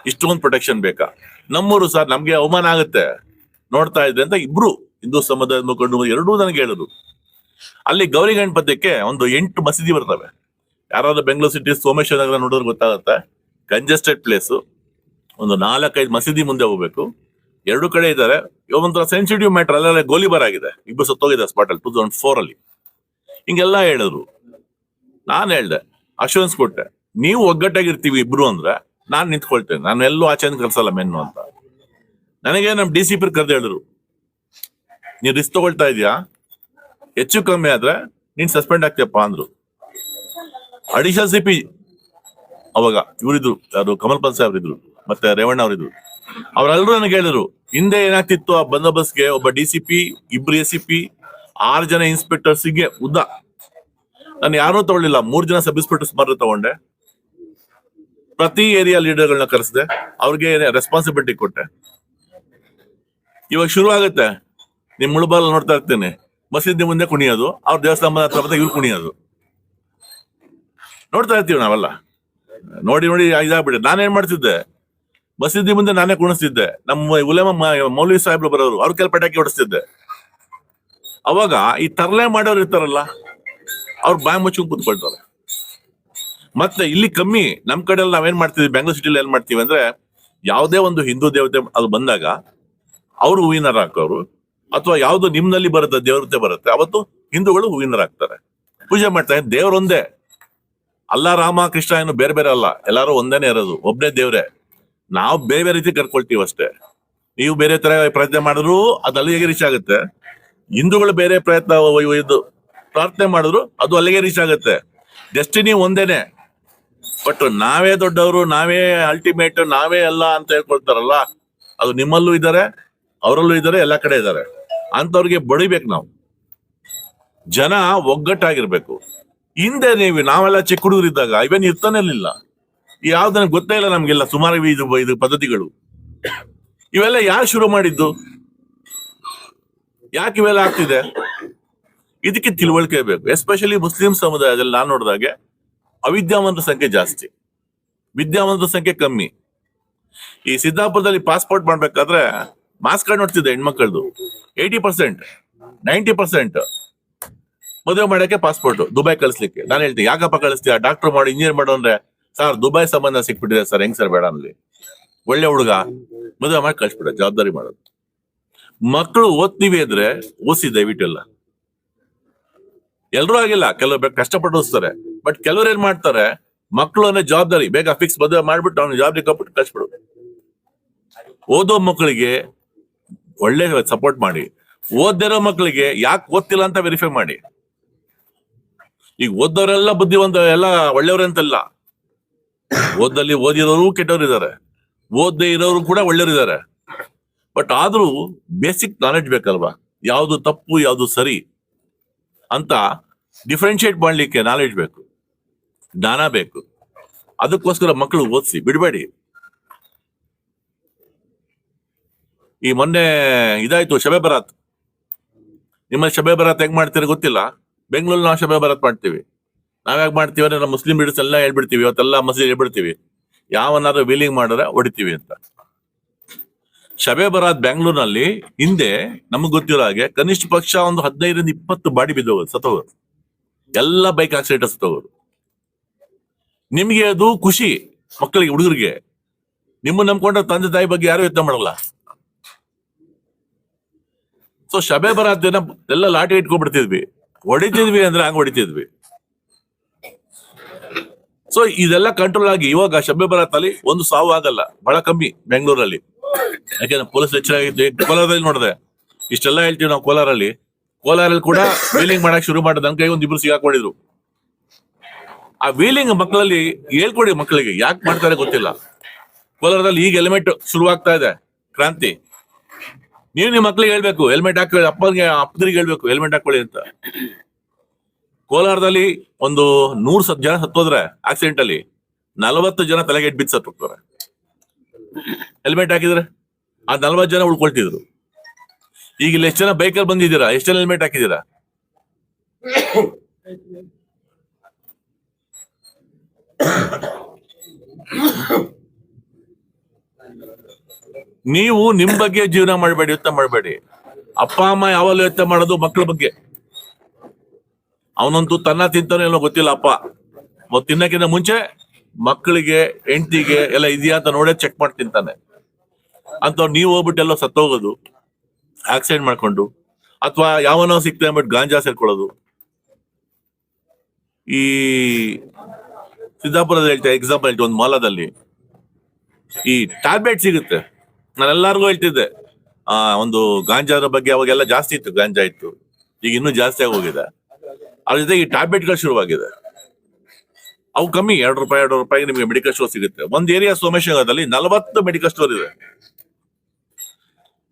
ಇಷ್ಟೊಂದು ಪ್ರೊಟೆಕ್ಷನ್ ಬೇಕಾ? ನಮ್ಮೂರು ಸರ್ ನಮ್ಗೆ ಅವಮಾನ ಆಗುತ್ತೆ ನೋಡ್ತಾ ಇದ್ದೆ ಅಂತ ಇಬ್ರು ಹಿಂದೂ ಸಮುದಾಯದ ಮುಖಂಡರು ಎರಡೂ ನನಗೆ ಹೇಳಿದ್ರು. ಅಲ್ಲಿ ಗೌರಿ ಗಣಪತಿಗೆ ಒಂದು 8 ಮಸೀದಿ ಬರ್ತವೆ. ಯಾರಾದ್ರೂ ಬೆಂಗಳೂರು ಸಿಟಿ ಸೋಮೇಶ್ವರ ನಗರ ನೋಡಿದ್ರೆ ಗೊತ್ತಾಗುತ್ತೆ, ಕಂಜೆಸ್ಟೆಡ್ ಪ್ಲೇಸು. ಒಂದು 4-5 ಮಸೀದಿ ಮುಂದೆ ಹೋಗ್ಬೇಕು, 2 ಕಡೆ ಇದ್ದಾರೆ. ಒಂಥರ ಸೆನ್ಸಿಟಿವ್ ಮ್ಯಾಟರ್, ಅಲ್ಲೆಲ್ಲ ಗೋಲಿಬಾರ್ ಆಗಿದೆ, ಇಬ್ರು ಸತ್ತೋಗಿದೆ ಸ್ಪಾಟ್ ಅಲ್ಲಿ 2004 ಅಲ್ಲಿ. ಹಿಂಗೆಲ್ಲ ಹೇಳಿದ್ರು. ನಾನು ಹೇಳ್ದೆ, ಅಶ್ಯೂರೆನ್ಸ್ ಕೊಟ್ಟೆ, ನೀವು ಒಗ್ಗಟ್ಟಾಗಿರ್ತೀವಿ ಇಬ್ರು ಅಂದ್ರೆ ನಾನ್ ನಿಂತ್ಕೊಳ್ತೇನೆ, ನಾನು ಎಲ್ಲೂ ಆಚೆ ಕಳ್ಸಲ್ಲ ಮೆನ್ನು ಅಂತ. ನನಗೆ ನಮ್ DCP ಕರೆದು ಹೇಳಿದ್ರು, ನೀನ್ ರಿಸ್ಕ್ ತಗೊಳ್ತಾ ಇದೀಯಾ, ಹೆಚ್ಚು ಕಮ್ಮಿ ಆದ್ರೆ ನೀನ್ ಸಸ್ಪೆಂಡ್ ಆಗ್ತೀಯಪ್ಪ ಅಂದ್ರು. ಅಡಿಷನಲ್ CP ಅವಾಗ ಇವರಿದ್ರು, ಯಾರು ಕಮಲ್ ಪಲ್ ಸಾಹೇಬ್ರು ಇದ್ರು, ಮತ್ತೆ ರೇವಣ್ಣ ಅವರಿದ್ರು. ಅವರೆಲ್ಲರೂ ನನಗೆ ಹೇಳಿದ್ರು, ಹಿಂದೆ ಏನಾಗ್ತಿತ್ತು ಆ ಬಂದೋಬಸ್ತ್ಗೆ ಒಬ್ಬ DCP, ಇಬ್ರು ACP, 6 ಜನ ಇನ್ಸ್ಪೆಕ್ಟರ್ಸ್ಗೆ ಉದ್ದ. ನಾನು ಯಾರೂ ತಗೊಳ್ಳಿಲ್ಲ, 3 ಜನ ಸಬ್ ಇನ್ಸ್ಪೆಕ್ಟರ್ಸ್ ಮಾತ್ರ ತಗೊಂಡೆ. ಪ್ರತಿ ಏರಿಯಾ ಲೀಡರ್ಗಳನ್ನ ಕರೆಸಿದೆ, ಅವ್ರಿಗೆ ರೆಸ್ಪಾನ್ಸಿಬಿಲಿಟಿ ಕೊಟ್ಟೆ. ಇವಾಗ ಶುರು ಆಗುತ್ತೆ, ನಿಮ್ ಮುಳುಬಾಲ್ ನೋಡ್ತಾ ಇರ್ತೇನೆ, ಮಸೀದಿ ಮುಂದೆ ಕುಣಿಯೋದು, ಅವ್ರ ದೇವಸ್ಥಾನದ ಹತ್ರ ಬಂದಾಗ ಇವ್ರು ಕುಣಿಯೋದು ನೋಡ್ತಾ ಇರ್ತೀವಿ ನಾವೆಲ್ಲ. ನೋಡಿ ಇದಾಗ್ಬಿಟ್ಟೆ. ನಾನೇನ್ ಮಾಡ್ತಿದ್ದೆ, ಮಸೀದಿ ಮುಂದೆ ನಾನೇ ಕುಣಿಸ್ತಿದ್ದೆ. ನಮ್ಮ ಉಲೇಮ ಮೌಲ್ವಿ ಸಾಹೇಬ್ರು ಬರೋರು, ಅವ್ರ ಕೆಲ ಪಟಾಕಿ ಹೊಡಿಸ್ತಿದ್ದೆ. ಅವಾಗ ಈ ತರಲೆ ಮಾಡೋರು ಇರ್ತಾರಲ್ಲ, ಅವ್ರು ಬಾಯಿ ಮುಚ್ಕೊಂಡು ಕೂತ್ಕೊಳ್ತಾರೆ. ಮತ್ತೆ ಇಲ್ಲಿ ಕಮ್ಮಿ, ನಮ್ ಕಡೆ ಎಲ್ಲ ನಾವೇನ್ ಮಾಡ್ತೀವಿ, ಬೆಂಗಳೂರು ಸಿಟಿಲಿ ಏನ್ ಮಾಡ್ತೀವಿ ಅಂದ್ರೆ, ಯಾವುದೇ ಒಂದು ಹಿಂದೂ ದೇವತೆ ಅದು ಬಂದಾಗ ಅವರು ಹೂವಿನರ ಹಾಕೋರು, ಅಥವಾ ಯಾವ್ದು ನಿಮ್ನಲ್ಲಿ ಬರುತ್ತೆ ದೇವತೆ ಬರುತ್ತೆ, ಅವತ್ತು ಹಿಂದೂಗಳು ಹೂವಿನರ ಹಾಕ್ತಾರೆ, ಪೂಜೆ ಮಾಡ್ತಾರೆ. ದೇವ್ರೊಂದೇ, ಅಲ್ಲ ರಾಮ ಕೃಷ್ಣ ಏನು ಬೇರೆ ಬೇರೆ ಅಲ್ಲ, ಎಲ್ಲಾರು ಒಂದೇನೆ ಇರೋದು, ಒಬ್ನೇ ದೇವ್ರೆ. ನಾವು ಬೇರೆ ಬೇರೆ ರೀತಿ ಕರ್ಕೊಳ್ತೀವಿ ಅಷ್ಟೇ. ನೀವು ಬೇರೆ ತರ ಪ್ರಯತ್ನ ಮಾಡಿದ್ರು ಅದು ಅಲ್ಲಿಗೆ ರೀಚ್ ಆಗುತ್ತೆ. ಹಿಂದೂಗಳು ಬೇರೆ ಪ್ರಯತ್ನ ಇದು ಪ್ರಾರ್ಥನೆ ಮಾಡಿದ್ರು ಅದು ಅಲ್ಲಿಗೆ ರೀಚ್ ಆಗುತ್ತೆ. ಡೆಸ್ಟಿನಿ ಒಂದೇನೆ. ಬಟ್ ನಾವೇ ದೊಡ್ಡವರು, ನಾವೇ ಅಲ್ಟಿಮೇಟ್, ನಾವೇ ಎಲ್ಲ ಅಂತ ಹೇಳ್ಕೊಳ್ತಾರಲ್ಲ, ಅದು ನಿಮ್ಮಲ್ಲೂ ಇದ್ದಾರೆ, ಅವರಲ್ಲೂ ಇದ್ದಾರೆ, ಎಲ್ಲ ಕಡೆ ಇದ್ದಾರೆ. ಅಂತವ್ರಿಗೆ ಬಡಿಬೇಕು ನಾವು. ಜನ ಒಗ್ಗಟ್ಟಾಗಿರ್ಬೇಕು. ಹಿಂದೆ ನಾವೆಲ್ಲ ಚಿಕ್ಕ ಹುಡುಗರಿದ್ದಾಗ ಇವೇನ್ ಇರ್ತಾನೆ ಇರ್ಲಿಲ್ಲ. ಯಾವ್ದು ನನಗೆ ಗೊತ್ತೇ ಇಲ್ಲ ನಮ್ಗೆಲ್ಲ. ಸುಮಾರು ಇದು ಪದ್ಧತಿಗಳು ಇವೆಲ್ಲ ಯಾರು ಶುರು ಮಾಡಿದ್ದು, ಯಾಕೆ ಇವೆಲ್ಲ ಆಗ್ತಿದೆ? ಇದಕ್ಕೆ ತಿಳುವಳಿಕೆ ಬೇಕು. ಎಸ್ಪೆಷಲಿ ಮುಸ್ಲಿಂ ಸಮುದಾಯದಲ್ಲಿ ನಾನು ನೋಡಿದಾಗೆ ಅವಿದ್ಯಾವಂತರ ಸಂಖ್ಯೆ ಜಾಸ್ತಿ, ವಿದ್ಯಾವಂತರ ಸಂಖ್ಯೆ ಕಮ್ಮಿ. ಈ ಸಿದ್ದಾಪುರದಲ್ಲಿ ಪಾಸ್ಪೋರ್ಟ್ ಮಾಡ್ಬೇಕಾದ್ರೆ ಮಾಸ್ಕ್ ಕಾರ್ಡ್ ನೋಡ್ತಿದ್ದೆ ಹೆಣ್ಮಕ್ಳದು. 80%, 90% ಮದುವೆ ಮಾಡಕ್ಕೆ ಪಾಸ್ಪೋರ್ಟ್, ದುಬೈ ಕಳಿಸ್ಲಿಕ್ಕೆ. ನಾನು ಹೇಳ್ತೀನಿ, ಯಾಕಪ್ಪ ಕಳಿಸ್ತೀಯ, ಡಾಕ್ಟರ್ ಮಾಡಿ ಇಂಜಿನಿಯರ್ ಮಾಡೋ ಅಂದ್ರೆ, ಸರ್ ದುಬೈ ಸಂಬಂಧ ಸಿಕ್ಬಿಟ್ಟಿದೆ ಸರ್, ಹೆಂಗ್ ಸರ್ ಬೇಡ ಅನ್ಲಿ, ಒಳ್ಳೆ ಹುಡುಗ ಮದುವೆ ಮಾಡಿ ಕಳಿಸ್ಬಿಡ, ಜವಾಬ್ದಾರಿ ಮಾಡೋದು. ಮಕ್ಕಳು ಓದ್ತೀವಿ ಅಂದ್ರೆ ಓದಿಸಿ ದಯವಿಟ್ಟೆಲ್ಲ. ಎಲ್ರೂ ಆಗಿಲ್ಲ, ಕೆಲವರು ಕಷ್ಟಪಟ್ಟು ಓದಿಸ್ತಾರೆ. ಬಟ್ ಕೆಲವ್ರು ಏನ್ ಮಾಡ್ತಾರೆ, ಮಕ್ಕಳು ಅನ್ನೋ ಜವಾಬ್ದಾರಿ ಬೇಗ ಫಿಕ್ಸ್ ಮದುವೆ ಮಾಡ್ಬಿಟ್ಟು ಅವ್ನ ಜವಾಬ್ದಾರಿ ಕೊಟ್ಬಿಟ್ಟು ಕಳಿಸ್ಬಿಡು. ಓದೋ ಮಕ್ಕಳಿಗೆ ಒಳ್ಳೆ ಸಪೋರ್ಟ್ ಮಾಡಿ, ಓದಿರೋ ಮಕ್ಕಳಿಗೆ ಯಾಕೆ ಓದ್ತಿಲ್ಲ ಅಂತ ವೆರಿಫೈ ಮಾಡಿ. ಈಗ ಓದೋರೆಲ್ಲ ಬುದ್ಧಿವಂತ, ಎಲ್ಲ ಒಳ್ಳೆಯವ್ರಂತಲ್ಲ. ಓದಲ್ಲಿ ಓದಿರೋರು ಕೆಟ್ಟವ್ರು ಇದ್ದಾರೆ, ಓದದೇ ಇರೋರು ಕೂಡ ಒಳ್ಳೆಯವ್ರು ಇದ್ದಾರೆ. ಬಟ್ ಆದ್ರೂ ಬೇಸಿಕ್ ನಾಲೆಡ್ಜ್ ಬೇಕಲ್ವಾ, ಯಾವ್ದು ತಪ್ಪು ಯಾವ್ದು ಸರಿ ಅಂತ ಡಿಫ್ರೆನ್ಶಿಯೇಟ್ ಮಾಡ್ಲಿಕ್ಕೆ ನಾಲೆಡ್ಜ್ ಬೇಕು, ಜ್ಞಾನ ಬೇಕು. ಅದಕ್ಕೋಸ್ಕರ ಮಕ್ಕಳು ಓದಿಸಿ ಬಿಡಬೇಡಿ. ಈ ಮೊನ್ನೆ ಇದಾಯ್ತು ಶಬೆ ಬರಾತ್. ನಿಮ್ಮ ಶಬೆ ಬರಾತ್ ಹೆಂಗ್ ಮಾಡ್ತೀರಿ ಗೊತ್ತಿಲ್ಲ. ಬೆಂಗಳೂರಲ್ಲಿ ನಾವು ಶಬೆ ಬರಾತ್ ಮಾಡ್ತೀವಿ. ನಾವ್ಯಾಗ ಮಾಡ್ತೀವಿ ಅಂದ್ರೆ ನಮ್ಮ ಮುಸ್ಲಿಂ ಲೀಡರ್ಸ್ ಎಲ್ಲ ಹೇಳ್ಬಿಡ್ತೀವಿ, ಇವತ್ತೆಲ್ಲ ಮಸೀದಿ ಹೇಳ್ಬಿಡ್ತೀವಿ, ಯಾವನಾದ್ರು ವೀಲಿಂಗ್ ಮಾಡಿದ್ರೆ ಹೊಡಿತೀವಿ ಅಂತ. ಶಬೆ ಬರಾತ್ ಬೆಂಗಳೂರಿನಲ್ಲಿ ಹಿಂದೆ ನಮಗ್ ಗೊತ್ತಿರೋ ಹಾಗೆ ಕನಿಷ್ಠ ಪಕ್ಷ ಒಂದು 15-20 ಬಾಡಿ ಬಿದ್ದೋಗೋದು, ಸತ್ತೋಗೋದು, ಎಲ್ಲ ಬೈಕ್ ಆಕ್ಸಿಡೆಂಟ್ ಸತ್ತೋಗೋದು. ನಿಮ್ಗೆ ಅದು ಖುಷಿ, ಮಕ್ಕಳಿಗೆ, ಹುಡುಗರಿಗೆ. ನಿಮ್ಮ ನಂಬ್ಕೊಂಡ ತಂದೆ ತಾಯಿ ಬಗ್ಗೆ ಯಾರು ಯೋಚನೆ ಮಾಡಲ್ಲ. ಸೊ ಶಬೆ ಬರಾತ್ ದಿನ ಎಲ್ಲ ಲಾಟಿ ಇಟ್ಕೊಂಡ್ಬಿಡ್ತಿದ್ವಿ, ಹೊಡಿತಿದ್ವಿ ಅಂದ್ರೆ ಹಂಗ ಹೊಡಿತಿದ್ವಿ. ಸೊ ಇದೆಲ್ಲ ಕಂಟ್ರೋಲ್ ಆಗಿ ಇವಾಗ ಶಬೆ ಬರಾತ್ ಅಲ್ಲಿ ಒಂದು ಸಾವು ಆಗಲ್ಲ, ಬಹಳ ಕಮ್ಮಿ ಬೆಂಗಳೂರಲ್ಲಿ. ಯಾಕೆಂದ್ರೆ ಪೊಲೀಸ್ ಹೆಚ್ಚಾಗಿತ್ತು. ಕೋಲಾರದಲ್ಲಿ ನೋಡಿದೆ, ಇಷ್ಟೆಲ್ಲ ಹೇಳ್ತೀವಿ ನಾವು. ಕೋಲಾರಲ್ಲಿ ಕೂಡ ವೀಲಿಂಗ್ ಮಾಡಕ್ ಶುರು ಮಾಡಿದ ನನ್ ಕೈ 1-2 ಸಿಗಾಕೊಂಡಿದ್ರು. ಆ ವೀಲಿಂಗ್ ಮಕ್ಕಳಲ್ಲಿ ಹೇಳ್ಕೊಡಿ, ಮಕ್ಕಳಿಗೆ ಯಾಕೆ ಮಾಡ್ತಾರೆ ಗೊತ್ತಿಲ್ಲ. ಕೋಲಾರದಲ್ಲಿ ಈಗ ಹೆಲ್ಮೆಟ್ ಶುರುವಾಗ್ತಾ ಇದೆ ಕ್ರಾಂತಿ. ನೀವು ನಿಮ್ಮ ಮಕ್ಳಿಗೆ ಹೇಳ್ಬೇಕು ಹೆಲ್ಮೆಟ್ ಹಾಕೊಳ್ಳಿ, ಅಪ್ಪರಿಗೆ ಹೇಳ್ಬೇಕು ಹೆಲ್ಮೆಟ್ ಹಾಕೊಳ್ಳಿ ಅಂತ. ಕೋಲಾರದಲ್ಲಿ ಒಂದು 100 ಜನ ಸತ್ತೋದ್ರೆ ಆಕ್ಸಿಡೆಂಟ್ ಅಲ್ಲಿ 40 ಜನ ತಲೆಗೆ ಬಿದ್ದು ಸತ್ತೋಗ್ತಾರೆ. ಹೆಲ್ಮೆಟ್ ಹಾಕಿದ್ರೆ ಆ 40 ಜನ ಉಳ್ಕೊಳ್ತಿದ್ರು. ಈಗ ಇಲ್ಲಿ ಎಷ್ಟು ಜನ ಬೈಕಲ್ಲಿ ಬಂದಿದ್ದೀರಾ, ಎಷ್ಟು ಜನ ಹೆಲ್ಮೆಟ್ ಹಾಕಿದ್ದೀರಾ? ನೀವು ನಿಮ್ ಬಗ್ಗೆ ಜೀವನ ಮಾಡಬೇಡಿ, ಯೋಚನೆ ಮಾಡಬೇಡಿ. ಅಪ್ಪ ಅಮ್ಮ ಯಾವಾಗಲೂ ಯೋಚನೆ ಮಾಡೋದು ಮಕ್ಕಳ ಬಗ್ಗೆ. ಅವನಂತೂ ತನ್ನ ತಿಂತಾನೋ ಏನೋ ಗೊತ್ತಿಲ್ಲ, ಅಪ್ಪ ತಿನ್ನಕ್ಕಿಂತ ಮುಂಚೆ ಮಕ್ಕಳಿಗೆ, ಹೆಂಡತಿಗೆ ಎಲ್ಲ ಇದೆಯಾ ಅಂತ ನೋಡೇ ಚೆಕ್ ಮಾಡಿ ತಿಂತಾನೆ. ಅಂತ ನೀವು ಹೋಗ್ಬಿಟ್ಟು ಎಲ್ಲ ಸತ್ತೋಗೋದು, ಆಕ್ಸಿಡೆಂಟ್ ಮಾಡ್ಕೊಂಡು, ಅಥವಾ ಯಾವನೋ ಸಿಕ್ತಾ ಅಂದ್ಬಿಟ್ಟು ಗಾಂಜಾ ಸೇರ್ಕೊಳ್ಳೋದು. ಈ ಸಿದ್ದಾಪುರದ ಎಕ್ಸಾಂಪಲ್ ಹೇಳ್ತೀವಿ, ಒಂದು ಮಾಲದಲ್ಲಿ ಈ ಟ್ಯಾಬ್ಲೆಟ್ ಸಿಗುತ್ತೆ. ನಾನು ಎಲ್ಲಾರ್ಗು ಹೇಳ್ತಿದ್ದೆ, ಒಂದು ಗಾಂಜಾದ ಬಗ್ಗೆ. ಅವಾಗೆಲ್ಲ ಜಾಸ್ತಿ ಇತ್ತು, ಗಾಂಜಾ ಇತ್ತು, ಈಗ ಇನ್ನೂ ಜಾಸ್ತಿ ಆಗಿ ಹೋಗಿದೆ. ಅದ್ರ ಜೊತೆ ಈ ಟ್ಯಾಬ್ಲೆಟ್ಗಳು ಶುರುವಾಗಿದೆ. ಅವು ಕಮ್ಮಿ, ₹2 ನಿಮಗೆ ಮೆಡಿಕಲ್ ಸ್ಟೋರ್ ಸಿಗುತ್ತೆ. ಒಂದು ಏರಿಯಾ ಸೋಮೇಶ್ವರದಲ್ಲಿ 40 ಮೆಡಿಕಲ್ ಸ್ಟೋರ್ ಇದೆ.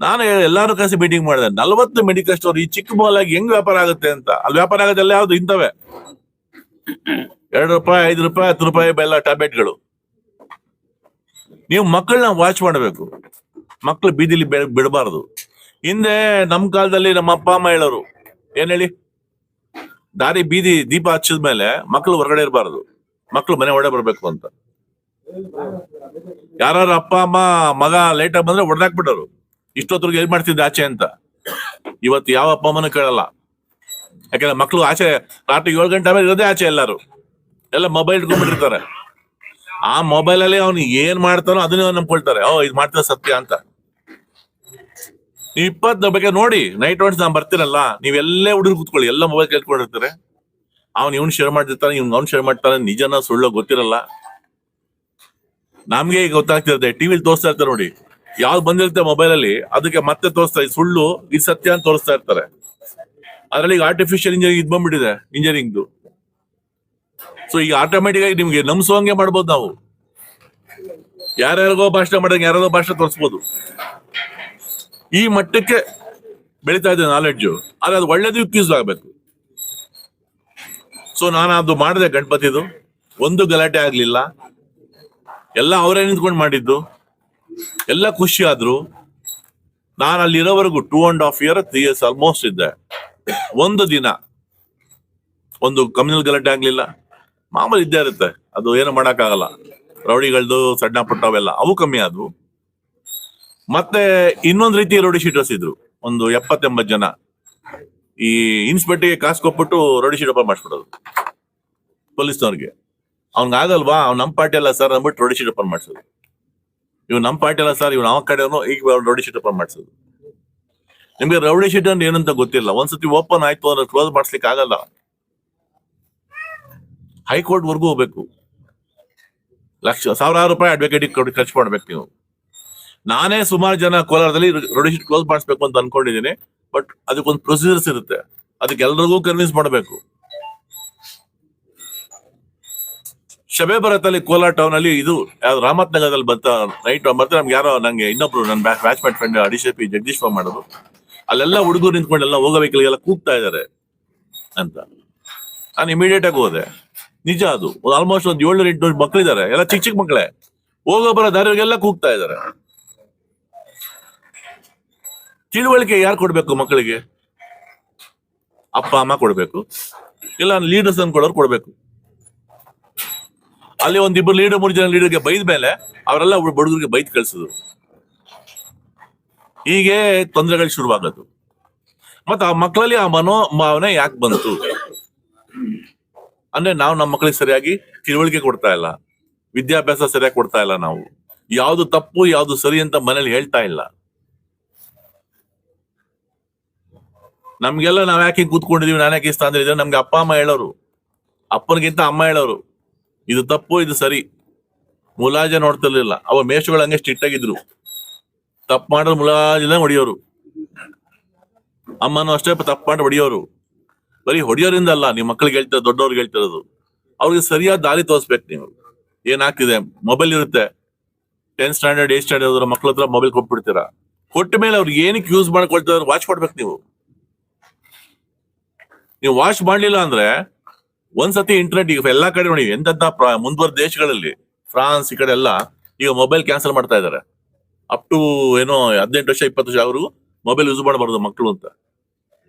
ನಾನು ಎಲ್ಲಾರು ಕರೆಸಿ ಮೀಟಿಂಗ್ ಮಾಡಿದೆ. 40 ಮೆಡಿಕಲ್ ಸ್ಟೋರ್ ಈ ಚಿಕ್ಕ ಮಾಲಾಗಿ ಹೆಂಗ್ ವ್ಯಾಪಾರ ಆಗುತ್ತೆ ಅಂತ. ಅಲ್ಲಿ ವ್ಯಾಪಾರ ಆಗೋದೆಲ್ಲ ಯಾವ್ದು ಇಂಥವೇ ₹2, ₹5, ₹10 ಬೆಲ್ಲ ಟ್ಯಾಬ್ಲೆಟ್ಗಳು. ನೀವು ಮಕ್ಕಳನ್ನ ವಾಚ್ ಮಾಡಬೇಕು. ಮಕ್ಕಳು ಬೀದಿಲಿ ಬಿಡಬಾರ್ದು. ಹಿಂದೆ ನಮ್ ಕಾಲದಲ್ಲಿ ನಮ್ಮ ಅಪ್ಪ ಅಮ್ಮ ಹೇಳೋರು, ಏನ್ ಹೇಳಿ, ದಾರಿ ಬೀದಿ ದೀಪ ಹಚ್ಚಿದ ಮೇಲೆ ಮಕ್ಕಳು ಹೊರಗಡೆ ಇರಬಾರ್ದು, ಮಕ್ಕಳು ಮನೆ ಒಳಗೆ ಬರ್ಬೇಕು ಅಂತ. ಯಾರು ಅಪ್ಪ ಅಮ್ಮ ಮಗ ಲೇಟ್ ಆಗಿ ಬಂದ್ರೆ ಹೊಡೆದಾಕ್ಬಿಟ್ಟರು, ಇಷ್ಟೊತ್ತರ್ಗೆ ಏನ್ ಮಾಡ್ತಿದ್ದೆ ಆಚೆ ಅಂತ. ಇವತ್ತು ಯಾವ ಅಪ್ಪ ಅಮ್ಮನೂ ಕೇಳಲ್ಲ. ಯಾಕಂದ್ರೆ ಮಕ್ಕಳು ಆಚೆ ರಾತ್ರಿ 7 ಗಂಟೆ ಆಮೇಲೆ ಇರೋದೇ ಆಚೆ. ಎಲ್ಲ ಮೊಬೈಲ್ ಇಟ್ಕೊಂಡ್ಬಿಟ್ಟಿರ್ತಾರೆ. ಆ ಮೊಬೈಲ್ ಅಲ್ಲಿ ಅವ್ನು ಏನ್ ಮಾಡ್ತಾನೋ ಅದನ್ನೇ ನಂಬ್ಕೊಳ್ತಾರೆ. ಇದು ಮಾಡ್ತಾರೆ ಸತ್ಯ ಅಂತ. ನೀವು 20 ಬೇಕಾದ್ರೆ ನೋಡಿ, ನೈಟ್ ಔಟ್ಸ್ ನಾನ್ ಬರ್ತೀರಲ್ಲ, ನೀವೆಲ್ಲೇ ಹುಡುಗರು ಕೂತ್ಕೊಳ್ಳಿ, ಎಲ್ಲ ಮೊಬೈಲ್ ಕೇಳ್ಕೊಂಡಿರ್ತಾರೆ. ಇವ್ನು ಶೇರ್ ಮಾಡಿರ್ತಾನೆ, ಅವ್ನು ಶೇರ್ ಮಾಡ್ತಾನೆ, ನಿಜನ ಸುಳ್ಳು ಗೊತ್ತಿರಲ್ಲ. ನಮ್ಗೆ ಈಗ ಗೊತ್ತಾಗ್ತಿರುತ್ತೆ, ಟಿವಿಲಿ ತೋರಿಸ್ತಾ ಇರ್ತಾರೆ ನೋಡಿ, ಯಾವ್ದು ಬಂದಿರುತ್ತೆ ಮೊಬೈಲ್ ಅಲ್ಲಿ ಅದಕ್ಕೆ ಮತ್ತೆ ತೋರಿಸ್ತಾ ಸುಳ್ಳು ಇದು ಸತ್ಯ ಅಂತ ತೋರಿಸ್ತಾ ಇರ್ತಾರೆ. ಅದ್ರಲ್ಲಿ ಈಗ ಆರ್ಟಿಫಿಷಿಯಲ್ ಇಂಜಿನಿಯರಿಂಗ್ ಬಂದ್ಬಿಟ್ಟಿದೆ, ಇಂಜಿನಿಯರಿಂಗ್ದು. ಸೊ ಈಗ ಆಟೋಮೆಟಿಕ್ ಆಗಿ ನಿಮ್ಗೆ ನಮ್ಸೋಂಗೆ ಮಾಡ್ಬೋದು. ನಾವು ಯಾರ್ಯಾರಿಗೋ ಭಾಷಣ ಮಾಡಿದಂಗೆ ಯಾರೋ ಭಾಷಣ ತೋರಿಸ್ಬೋದು. ಈ ಮಟ್ಟಕ್ಕೆ ಬೆಳೀತಾ ಇದೆ ನಾಲೆಡ್ಜು. ಆದ್ರೆ ಅದು ಒಳ್ಳೇದು ಯೂಸ್ ಆಗ್ಬೇಕು. ಸೊ ನಾನು ಅದು ಮಾಡಿದೆ ಗಣಪತಿದು, ಒಂದು ಗಲಾಟೆ ಆಗ್ಲಿಲ್ಲ. ಎಲ್ಲ ಅವರೇ ನಿಂತ್ಕೊಂಡು ಮಾಡಿದ್ದು, ಎಲ್ಲ ಖುಷಿ ಆದ್ರು. ನಾನು ಅಲ್ಲಿರೋವರೆಗೂ 2.5 years 3 years ಆಲ್ಮೋಸ್ಟ್ ಇದ್ದೆ. ಒಂದು ದಿನ ಒಂದು ಕಮ್ಯುನಲ್ ಗಲಾಟೆ ಆಗ್ಲಿಲ್ಲ. ಮಾಮೂಲಿ ಇದ್ದೇ ಇರುತ್ತೆ, ಅದು ಏನು ಮಾಡಕ್ಕಾಗಲ್ಲ. ರೌಡಿಗಳದ್ದು ಸಣ್ಣ ಪುಟ್ಟವೆಲ್ಲ ಅವು ಕಮ್ಮಿ ಆದ್ವು. ಮತ್ತೆ ಇನ್ನೊಂದು ರೀತಿ ರೌಡಿ ಶೀಟರ್ಸ್ ಇದ್ರು, ಒಂದು 70-80 ಜನ. ಈ ಇನ್ಸ್ಪೆಕ್ಟರ್ಗೆ ಕಾಸು ಕೊಟ್ಬಿಟ್ಟು ರೌಡಿ ಶೀಟ್ ಓಪನ್ ಮಾಡಿಸ್ಬಿಡೋದು ಪೊಲೀಸ್ನವ್ರಿಗೆ. ಅವ್ನಿಗೆ ಆಗಲ್ವಾ, ಅವ್ನು ನಮ್ಮ ಪಾರ್ಟಿ ಅಲ್ಲ ಸರ್ ಅಂದ್ಬಿಟ್ಟು ರೌಡಿ ಶೀಟ್ ಓಪನ್ ಮಾಡಿಸೋದು. ಇವ್ ನಮ್ಮ ಪಾರ್ಟಿ ಅಲ್ಲ ಸರ್, ಇವ್ ನಮ್ಮ ಕಡೆಯವನು, ಈಗ ರೌಡಿ ಶೀಟ್ ಓಪನ್ ಮಾಡಿಸೋದು. ನಿಮ್ಗೆ ರೌಡಿ ಶೀಟ್ ಅಂದ್ರೆ ಏನಂತ ಗೊತ್ತಿಲ್ಲ. ಒಂದ್ಸತಿ ಓಪನ್ ಆಯ್ತು ಅಂದ್ರೆ ಕ್ಲೋಸ್ ಮಾಡಿಸ್ಲಿಕ್ಕೆ ಆಗಲ್ಲ. ಹೈಕೋರ್ಟ್ ವರ್ಗೂ ಹೋಗ್ಬೇಕು, ಸಾವಿರಾರು ರೂಪಾಯಿ ಅಡ್ವೊಕೇಟಿಗೆ ಖರ್ಚು ಮಾಡ್ಬೇಕು ನೀವು. ನಾನೇ ಸುಮಾರು ಜನ ಕೋಲಾರದಲ್ಲಿ ರೌಡಿ ಶೀಟ್ ಕ್ಲೋಸ್ ಮಾಡಿಸ್ಬೇಕು ಅಂತ ಅನ್ಕೊಂಡಿದ್ದೀನಿ. ಬಟ್ ಅದಕ್ಕೊಂದು ಪ್ರೊಸೀಜರ್ಸ್ ಇರುತ್ತೆ, ಅದಕ್ಕೆ ಎಲ್ರಿಗೂ ಕನ್ವಿನ್ಸ್ ಮಾಡಬೇಕು. ಶಬೆ ಬರತ್ತಲ್ಲಿ ಕೋಲಾರ ಟೌನ್ ಅಲ್ಲಿ ಇದು ಯಾವ್ದು ರಾಮತ್ ನಗರದಲ್ಲಿ ಬಂತ ನೈಟ್ ಮತ್ತೆ ನಮ್ಗೆ ಯಾರೋ ನಂಗೆ ಇನ್ನೊಬ್ರು ನನ್ನ ಬ್ಯಾಚ್ಮೇಟ್ ಫ್ರೆಂಡ್ ಅಡಿಶಪಿ ಜಗದೀಶ್ ಫೋನ್ ಮಾಡೋದು. ಅಲ್ಲೆಲ್ಲ ಹುಡುಗರು ನಿಂತ್ಕೊಂಡೆಲ್ಲ ಹೋಗಬೇಕಿಲ್ಲ ಕೂಗ್ತಾ ಇದಾರೆ ಅಂತ. ನಾನು ಇಮಿಡಿಯೇಟ್ ಆಗಿ ಹೋದೆ. ನಿಜ, ಅದು ಆಲ್ಮೋಸ್ಟ್ ಒಂದು 700-800 ಮಕ್ಕಳಿದ್ದಾರೆ, ಎಲ್ಲ ಚಿಕ್ಕ ಚಿಕ್ಕ ಮಕ್ಕಳೇ. ಹೋಗೋ ಬರೋ ದಾರಿಗೆಲ್ಲ ಕೂಗ್ತಾ ಇದಾರೆ. ತಿಳುವಳಿಕೆ ಯಾರು ಕೊಡ್ಬೇಕು ಮಕ್ಕಳಿಗೆ? ಅಪ್ಪ ಅಮ್ಮ ಕೊಡ್ಬೇಕು, ಇಲ್ಲ ಲೀಡರ್ಸ್ ಅನ್ಕೊಳ್ಳೋರು ಕೊಡ್ಬೇಕು. ಅಲ್ಲಿ ಒಂದಿಬ್ರು ಲೀಡರ್ 3 ಜನ ಲೀಡರ್ಗೆ ಬೈದ ಮೇಲೆ ಅವರೆಲ್ಲ ಬಡಗರಿಗೆ ಬೈದ್ ಕಳ್ಸಿದ್ರು. ಹೀಗೆ ತೊಂದರೆಗಳು ಶುರುವಾಗದು. ಮತ್ತೆ ಆ ಮಕ್ಕಳಲ್ಲಿ ಆ ಮನೋಭಾವನೆ ಯಾಕೆ ಬಂತು ಅಂದ್ರೆ, ನಾವು ನಮ್ಮ ಮಕ್ಕಳಿಗೆ ಸರಿಯಾಗಿ ತಿಳುವಳಿಕೆ ಕೊಡ್ತಾ ಇಲ್ಲ, ವಿದ್ಯಾಭ್ಯಾಸ ಸರಿಯಾಗಿ ಕೊಡ್ತಾ ಇಲ್ಲ. ನಾವು ಯಾವ್ದು ತಪ್ಪು ಯಾವ್ದು ಸರಿ ಅಂತ ಮನೇಲಿ ಹೇಳ್ತಾ ಇಲ್ಲ. ನಮ್ಗೆಲ್ಲ ನಾವ್ ಯಾಕೆ ಕೂತ್ಕೊಂಡಿದೀವಿ, ನಾನು ಯಾಕೆ ಸ್ಥಾನ ಇದ್ದೀವಿ, ನಮ್ಗೆ ಅಪ್ಪ ಅಮ್ಮ ಹೇಳೋರು, ಅಪ್ಪನಿಗಿಂತ ಅಮ್ಮ ಹೇಳೋರು, ಇದು ತಪ್ಪು ಇದು ಸರಿ. ಮುಲಾಜೆ ನೋಡ್ತಿರ್ಲಿಲ್ಲ. ಅವ ಮೇಷಗಳು ಹಂಗೆ ಸ್ಟ್ರಿಕ್ಟ್ ಆಗಿದ್ರು, ತಪ್ಪು ಮಾಡೋರು ಮುಲಾಜಿಲ್ಲ ಹೊಡಿಯೋರು. ಅಮ್ಮನೂ ಅಷ್ಟೇ ತಪ್ಪು ಮಾಡಿ ಹೊಡಿಯೋರು. ಬರೀ ಹೊಡಿಯೋರಿಂದ ಅಲ್ಲ, ನಿಮ್ ಮಕ್ಕಳಿಗೆ ಹೇಳ್ತಿರೋ, ದೊಡ್ಡವ್ರಿಗೆ ಹೇಳ್ತಿರೋದು, ಅವ್ರಿಗೆ ಸರಿಯಾದ ದಾರಿ ತೋರಿಸ್ಬೇಕು. ನೀವು ಏನಾಗ್ತಿದೆ, ಮೊಬೈಲ್ ಇರುತ್ತೆ, 10th standard 8th standard ಮಕ್ಳ ಹತ್ರ ಮೊಬೈಲ್ ಕೊಟ್ಬಿಡ್ತೀರಾ. ಕೊಟ್ಟ ಮೇಲೆ ಅವ್ರಿಗೆ ಏನಕ್ಕೆ ಯೂಸ್ ಮಾಡ್ಕೊಳ್ತಾರೆ ವಾಚ್ ಮಾಡ್ಬೇಕು. ನೀವು ವಾಚ್ ಮಾಡ್ಲಿಲ್ಲ ಅಂದ್ರೆ ಒಂದ್ಸತಿ ಇಂಟರ್ನೆಟ್ ಈಗ ಎಲ್ಲಾ ಕಡೆ ನೋಡಿ, ಎಂತ ಮುಂದುವರೆದ ದೇಶಗಳಲ್ಲಿ ಫ್ರಾನ್ಸ್ ಈ ಕಡೆ ಎಲ್ಲ ಈಗ ಮೊಬೈಲ್ ಕ್ಯಾನ್ಸಲ್ ಮಾಡ್ತಾ ಇದಾರೆ. ಅಪ್ ಟು 18 ವರ್ಷ 20 ವರ್ಷ ಅವ್ರಿಗೂ ಮೊಬೈಲ್ ಯೂಸ್ ಮಾಡಬಾರ್ದು ಮಕ್ಕಳು ಅಂತ.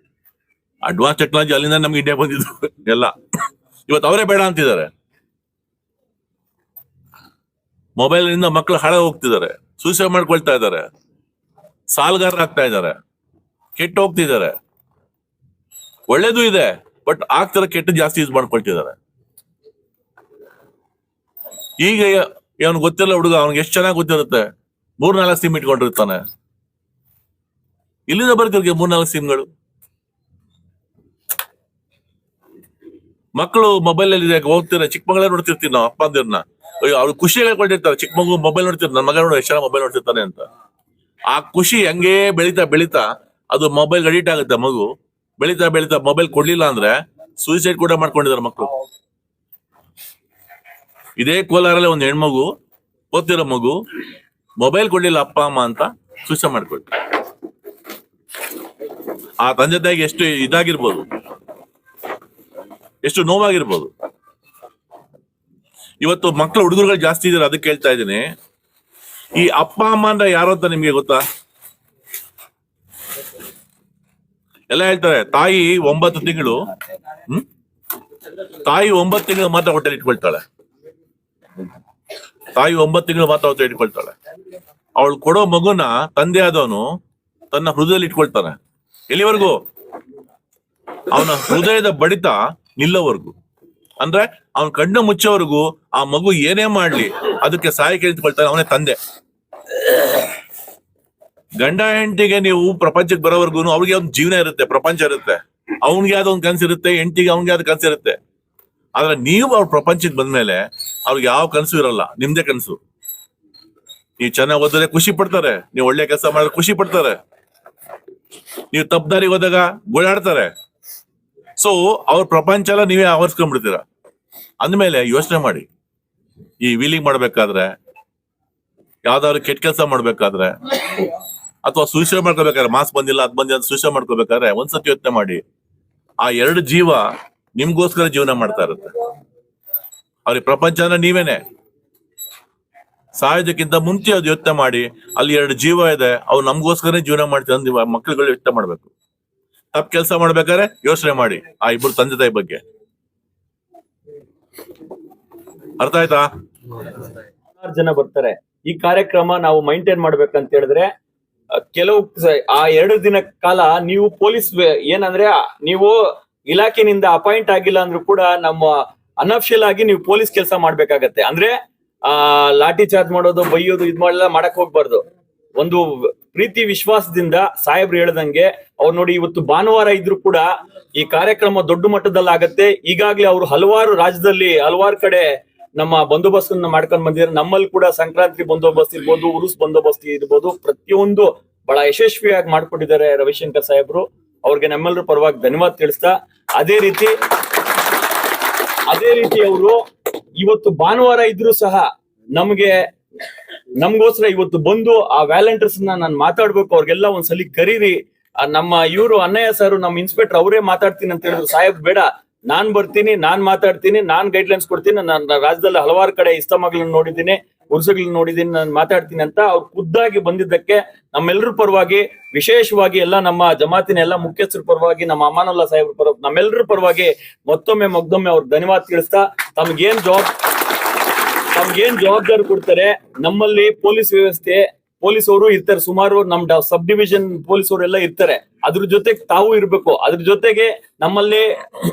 ಅಡ್ವಾನ್ಸ್ ಟೆಕ್ನಾಲಜಿ ಅಲ್ಲಿಂದ ನಮ್ಗೆ ಇಂಡಿಯಾ ಬಂದಿದ್ದು ಎಲ್ಲ. ಇವತ್ತು ಅವರೇ ಬೇಡ ಅಂತಿದ್ದಾರೆ. ಮೊಬೈಲ್ ಇಂದ ಮಕ್ಕಳು ಹಾಳ ಹೋಗ್ತಿದ್ದಾರೆ, ಸೂಸೈಡ್ ಮಾಡ್ಕೊಳ್ತಾ ಇದ್ದಾರೆ, ಸಾಲಗಾರರಾಗ್ತಾ ಇದ್ದಾರೆ, ಕೆಟ್ಟು ಹೋಗ್ತಿದ್ದಾರೆ. ಒಳ್ಳೇದು ಇದೆ, ಬಟ್ ಆಗ್ತಾರ ಕೆಟ್ಟು ಜಾಸ್ತಿ ಯೂಸ್ ಮಾಡ್ಕೊಳ್ತಿದ್ದಾರೆ. ಈಗ ಅವನು ಗೊತ್ತಿಲ್ಲ ಹುಡುಗ, ಅವ್ನಿಗೆ ಎಷ್ಟು ಚೆನ್ನಾಗಿ ಗೊತ್ತಿರುತ್ತೆ, 3-4 ಸಿಮ್ ಇಟ್ಕೊಂಡಿರ್ತಾನೆ. ಇಲ್ಲಿಂದ ಬರ್ತಿರ್ಗೆ 3-4 ಸಿಮ್ಗಳು. ಮಕ್ಕಳು ಮೊಬೈಲ್ ಅಲ್ಲಿ ಹೋಗ್ತಿರ, ಚಿಕ್ಕ ಮಗಳೇ ನೋಡ್ತಿರ್ತೀವಿ ನಾವು ಅಪ್ಪ ಅಂದಿರ್ನ. ಅಯ್ಯೋ ಅವ್ರು ಖುಷಿ ಹೇಳ್ಕೊಂಡಿರ್ತಾರೆ, ಚಿಕ್ಕ ಮಗು ಮೊಬೈಲ್ ನೋಡ್ತಿರ್, ನನ್ನ ಮಗ ನೋಡು ಎಷ್ಟು ಚೆನ್ನಾಗಿ ಮೊಬೈಲ್ ನೋಡ್ತಿರ್ತಾನೆ ಅಂತ. ಆ ಖುಷಿ ಹಂಗೆ ಬೆಳೀತಾ ಅದು ಮೊಬೈಲ್ ಅಡಿಕ್ಟ್ ಆಗುತ್ತೆ. ಮಗು ಬೆಳೀತಾ ಮೊಬೈಲ್ ಕೊಡ್ಲಿಲ್ಲ ಅಂದ್ರೆ ಸೂಸೈಡ್ ಕೂಡ ಮಾಡ್ಕೊಂಡಿದ್ದಾರೆ ಮಕ್ಕಳು. ಇದೇ ಕೋಲಾರಲ್ಲಿ ಒಂದು ಹೆಣ್ಮಗು, ಓದ್ತಿರೋ ಮಗು, ಮೊಬೈಲ್ ಕೊಡ್ಲಿಲ್ಲ ಅಪ್ಪ ಅಮ್ಮ ಅಂತ ಸೂಸೈಡ್ ಮಾಡ್ಕೊಳ್ತಾರೆ. ಆ ತಂದೆ ತಾಯಿಗೆ ಎಷ್ಟು ಇದಾಗಿರ್ಬೋದು, ಎಷ್ಟು ನೋವಾಗಿರ್ಬೋದು. ಇವತ್ತು ಮಕ್ಕಳು ಹುಡುಗರುಗಳು ಜಾಸ್ತಿ ಇದಾರೆ, ಅದಕ್ಕೆ ಹೇಳ್ತಾ ಇದ್ದೀನಿ. ಈ ಅಪ್ಪ ಅಮ್ಮ ಅಂದ್ರೆ ಯಾರು ಅಂತ ನಿಮ್ಗೆ ಗೊತ್ತಾ? ಎಲ್ಲ ಹೇಳ್ತಾರೆ ತಾಯಿ 9 ತಿಂಗಳು ತಾಯಿ 9 ತಿಂಗಳು ಮಾತ್ರ ಹೊಟ್ಟೆಲಿ ಇಟ್ಕೊಳ್ತಾಳೆ. ತಾಯಿ 9 ತಿಂಗಳು ಮಾತ್ರ ಹೊಟ್ಟೆ ಇಟ್ಕೊಳ್ತಾಳೆ. ಅವಳು ಕೊಡೋ ಮಗುನ ತಂದೆ ಆದವನು ತನ್ನ ಹೃದಯದಲ್ಲಿ ಇಟ್ಕೊಳ್ತಾನೆ. ಎಲ್ಲಿವರೆಗೂ? ಅವನ ಹೃದಯದ ಬಡಿತ ನಿಲ್ಲೋವರೆಗೂ. ಅಂದ್ರೆ ಅವನ ಕಣ್ಣು ಮುಚ್ಚೋವರೆಗೂ ಆ ಮಗು ಏನೇ ಮಾಡ್ಲಿ ಅದಕ್ಕೆ ಸಹಾಯಕ್ಕೆ ನಿಂತ್ಕೊಳ್ತಾನೆ ಅವನೇ ತಂದೆ. ಗಂಡ ಹೆಂಡತಿಗೆ ನೀವು ಪ್ರಪಂಚಕ್ಕೆ ಬರೋವರೆಗೂ ಅವ್ರಿಗೆ ಒಂದು ಜೀವನ ಇರುತ್ತೆ, ಪ್ರಪಂಚ ಇರುತ್ತೆ. ಅವನ್ಗೆ ಯಾವ್ದೋ ಒಂದು ಕನಸಿರುತ್ತೆ, ಹೆಂಡತಿಗೆ ಅವ್ನಿಗೆ ಯಾವ್ದು ಕನಸಿರುತ್ತೆ. ಆದ್ರೆ ನೀವು ಅವ್ರ ಪ್ರಪಂಚಕ್ಕೆ ಬಂದ್ಮೇಲೆ ಅವ್ರಿಗೆ ಯಾವ ಕನಸು ಇರಲ್ಲ, ನಿಮ್ದೇ ಕನಸು. ನೀವು ಚೆನ್ನಾಗಿ ಓದಿದ್ರೆ ಖುಷಿ ಪಡ್ತಾರೆ, ನೀವು ಒಳ್ಳೆ ಕೆಲಸ ಮಾಡಿದ್ರೆ ಖುಷಿ ಪಡ್ತಾರೆ, ನೀವು ತಪ್ಪದಾರಿಗೆ ಹೋದಾಗ ಗೋಳಾಡ್ತಾರೆ. ಸೊ ಅವ್ರ ಪ್ರಪಂಚ ಎಲ್ಲ ನೀವೇ ಆವರಿಸ್ಕೊಂಡ್ಬಿಡ್ತೀರ. ಅಂದ್ಮೇಲೆ ಯೋಚನೆ ಮಾಡಿ, ಈ ವೀಲಿಂಗ್ ಮಾಡ್ಬೇಕಾದ್ರೆ, ಯಾವ್ದಾದ್ರು ಕೆಟ್ಟ ಕೆಲಸ ಮಾಡ್ಬೇಕಾದ್ರೆ, ಅಥವಾ ಸೂಸೈಡ್ ಮಾಡ್ಕೋಬೇಕಾದ್ರೆ, ಮಾಸ್ ಬಂದಿಲ್ಲ ಅದ್ ಬಂದಿಲ್ಲ ಅಂತ ಸೂಸೈಡ್ ಮಾಡ್ಕೋಬೇಕಾದ್ರೆ ಒಂದ್ಸತಿ ಯೋಚನೆ ಮಾಡಿ, ಆ 2 ಜೀವ ನಿಮ್ಗೋಸ್ಕರ ಜೀವನ ಮಾಡ್ತಾ ಇರುತ್ತೆ. ಅವ್ರಿಗೆ ಪ್ರಪಂಚ ಅಂದ್ರೆ ನೀವೇನೆ. ಸಾಯೋದಕ್ಕಿಂತ ಮುಂಚೆ ಅದು ಯೋಚನೆ ಮಾಡಿ, ಅಲ್ಲಿ 2 ಜೀವ ಇದೆ, ಅವ್ರು ನಮ್ಗೋಸ್ಕರ ಜೀವನ ಮಾಡ್ತಾರೆ ಅಂತ ನೀವು ಮಕ್ಳುಗಳು ಯೋಚನೆ ಮಾಡ್ಬೇಕು. ತಪ್ಪು ಕೆಲಸ ಮಾಡ್ಬೇಕಾದ್ರೆ ಯೋಚನೆ ಮಾಡಿ ಆ 2 ತಂದೆ ತಾಯಿ ಬಗ್ಗೆ. ಅರ್ಥ ಆಯ್ತಾ? ಜನ ಬರ್ತಾರೆ. ಈ ಕಾರ್ಯಕ್ರಮ ನಾವು ಮೈಂಟೈನ್ ಮಾಡ್ಬೇಕಂತ ಹೇಳಿದ್ರೆ ಕೆಲವು ಆ 2 ದಿನ ಕಾಲ ನೀವು ಪೊಲೀಸ್ ಏನಂದ್ರೆ ನೀವು ಇಲಾಖೆನಿಂದ ಅಪಾಯಿಂಟ್ ಆಗಿಲ್ಲ ಅಂದ್ರೂ ಕೂಡ ನಮ್ಮ ಅನಫಿಷಿಯಲ್ ಆಗಿ ನೀವು ಪೊಲೀಸ್ ಕೆಲಸ ಮಾಡ್ಬೇಕಾಗತ್ತೆ. ಅಂದ್ರೆ ಲಾಠಿ ಚಾರ್ಜ್ ಮಾಡೋದು, ಬೈಯೋದು, ಇದ್ ಮಾಡಲ್ಲ ಮಾಡಕ್ ಹೋಗ್ಬಾರ್ದು. ಒಂದು ಪ್ರೀತಿ ವಿಶ್ವಾಸದಿಂದ ಸಾಹೇಬ್ರು ಹೇಳ್ದಂಗೆ ಅವ್ರು ನೋಡಿ, ಇವತ್ತು ಭಾನುವಾರ ಇದ್ರು ಕೂಡ ಈ ಕಾರ್ಯಕ್ರಮ ದೊಡ್ಡ ಮಟ್ಟದಲ್ಲಿ ಆಗತ್ತೆ. ಈಗಾಗ್ಲೇ ಅವರು ಹಲವಾರು ರಾಜ್ಯದಲ್ಲಿ ಹಲವಾರು ಕಡೆ ನಮ್ಮ ಬಂದೋಬಸ್ತ್ ಮಾಡ್ಕೊಂಡ್ ಬಂದಿದ್ದಾರೆ. ನಮ್ಮಲ್ಲಿ ಕೂಡ ಸಂಕ್ರಾಂತಿ ಬಂದೋಬಸ್ತ್ ಇರ್ಬೋದು, ಉರುಸ್ ಬಂದೋಬಸ್ತ್ ಇರ್ಬೋದು, ಪ್ರತಿಯೊಂದು ಬಹಳ ಯಶಸ್ವಿಯಾಗಿ ಮಾಡ್ಕೊಟ್ಟಿದ್ದಾರೆ ರವಿಶಂಕರ್ ಸಾಹೇಬ್ರು. ಅವ್ರಿಗೆ ನಮ್ಮೆಲ್ಲರ ಪರವಾಗಿ ಧನ್ಯವಾದ ತಿಳಿಸ್ತಾ, ಅದೇ ರೀತಿ ಅವರು ಇವತ್ತು ಭಾನುವಾರ ಇದ್ರು ಸಹ ನಮ್ಗೋಸ್ಕರ ಇವತ್ತು ಬಂದು ಆ ವ್ಯಾಲಂಟಿಯರ್ಸ್ ನಾನು ಮಾತಾಡ್ಬೇಕು, ಅವ್ರಿಗೆಲ್ಲ ಒಂದ್ಸಲಿ ಕರೀರಿ. ನಮ್ಮ ಇವರು ಅಣ್ಣಯ್ಯ ಸರ್, ನಮ್ಮ ಇನ್ಸ್ಪೆಕ್ಟರ್ ಅವರೇ ಮಾತಾಡ್ತೀನಿ ಅಂತ ಹೇಳಿದ್ರು. ಸಾಹೇಬ್ ಬೇಡ, ನಾನ್ ಬರ್ತೀನಿ, ನಾನ್ ಮಾತಾಡ್ತೀನಿ, ನಾನ್ ಗೈಡ್ಲೈನ್ಸ್ ಕೊಡ್ತೀನಿ, ನಾನು ರಾಜ್ಯದಲ್ಲಿ ಹಲವಾರು ಕಡೆ ಇಸ್ತಮಗಳನ್ನ ನೋಡಿದ್ದೀನಿ, ಉರ್ಸುಗಳನ್ನ ನೋಡಿದ್ದೀನಿ, ನಾನು ಮಾತಾಡ್ತೀನಿ ಅಂತ ಅವ್ರು ಖುದ್ದಾಗಿ ಬಂದಿದ್ದಕ್ಕೆ ನಮ್ಮೆಲ್ಲರ ಪರವಾಗಿ, ವಿಶೇಷವಾಗಿ ಎಲ್ಲ ನಮ್ಮ ಜಮಾತಿನ ಎಲ್ಲ ಮುಖ್ಯಸ್ಥರ ಪರವಾಗಿ, ನಮ್ಮ ಅಮಾನುಲ್ಲಾ ಸಾಹೇಬ್ರ ಪರವಾಗಿ, ನಮ್ಮೆಲ್ಲರ ಪರವಾಗಿ ಮತ್ತೊಮ್ಮೆ ಅವ್ರಿಗೆ ಧನ್ಯವಾದ ತಿಳಿಸ್ತಾ, ತಮ್ಗೇನ್ ಜವಾಬ್ದಾರಿ ಕೊಡ್ತಾರೆ, ನಮ್ಮಲ್ಲಿ ಪೊಲೀಸ್ ವ್ಯವಸ್ಥೆ, ಪೊಲೀಸ್ ಅವರು ಇರ್ತಾರೆ, ಸುಮಾರು ನಮ್ ಸಬ್ ಡಿವಿಷನ್ ಪೊಲೀಸ್ ಅವರೆಲ್ಲ ಇರ್ತಾರೆ. ಅದ್ರ ಜೊತೆಗೆ ತಾವು ಇರ್ಬೇಕು. ಅದ್ರ ಜೊತೆಗೆ ನಮ್ಮಲ್ಲಿ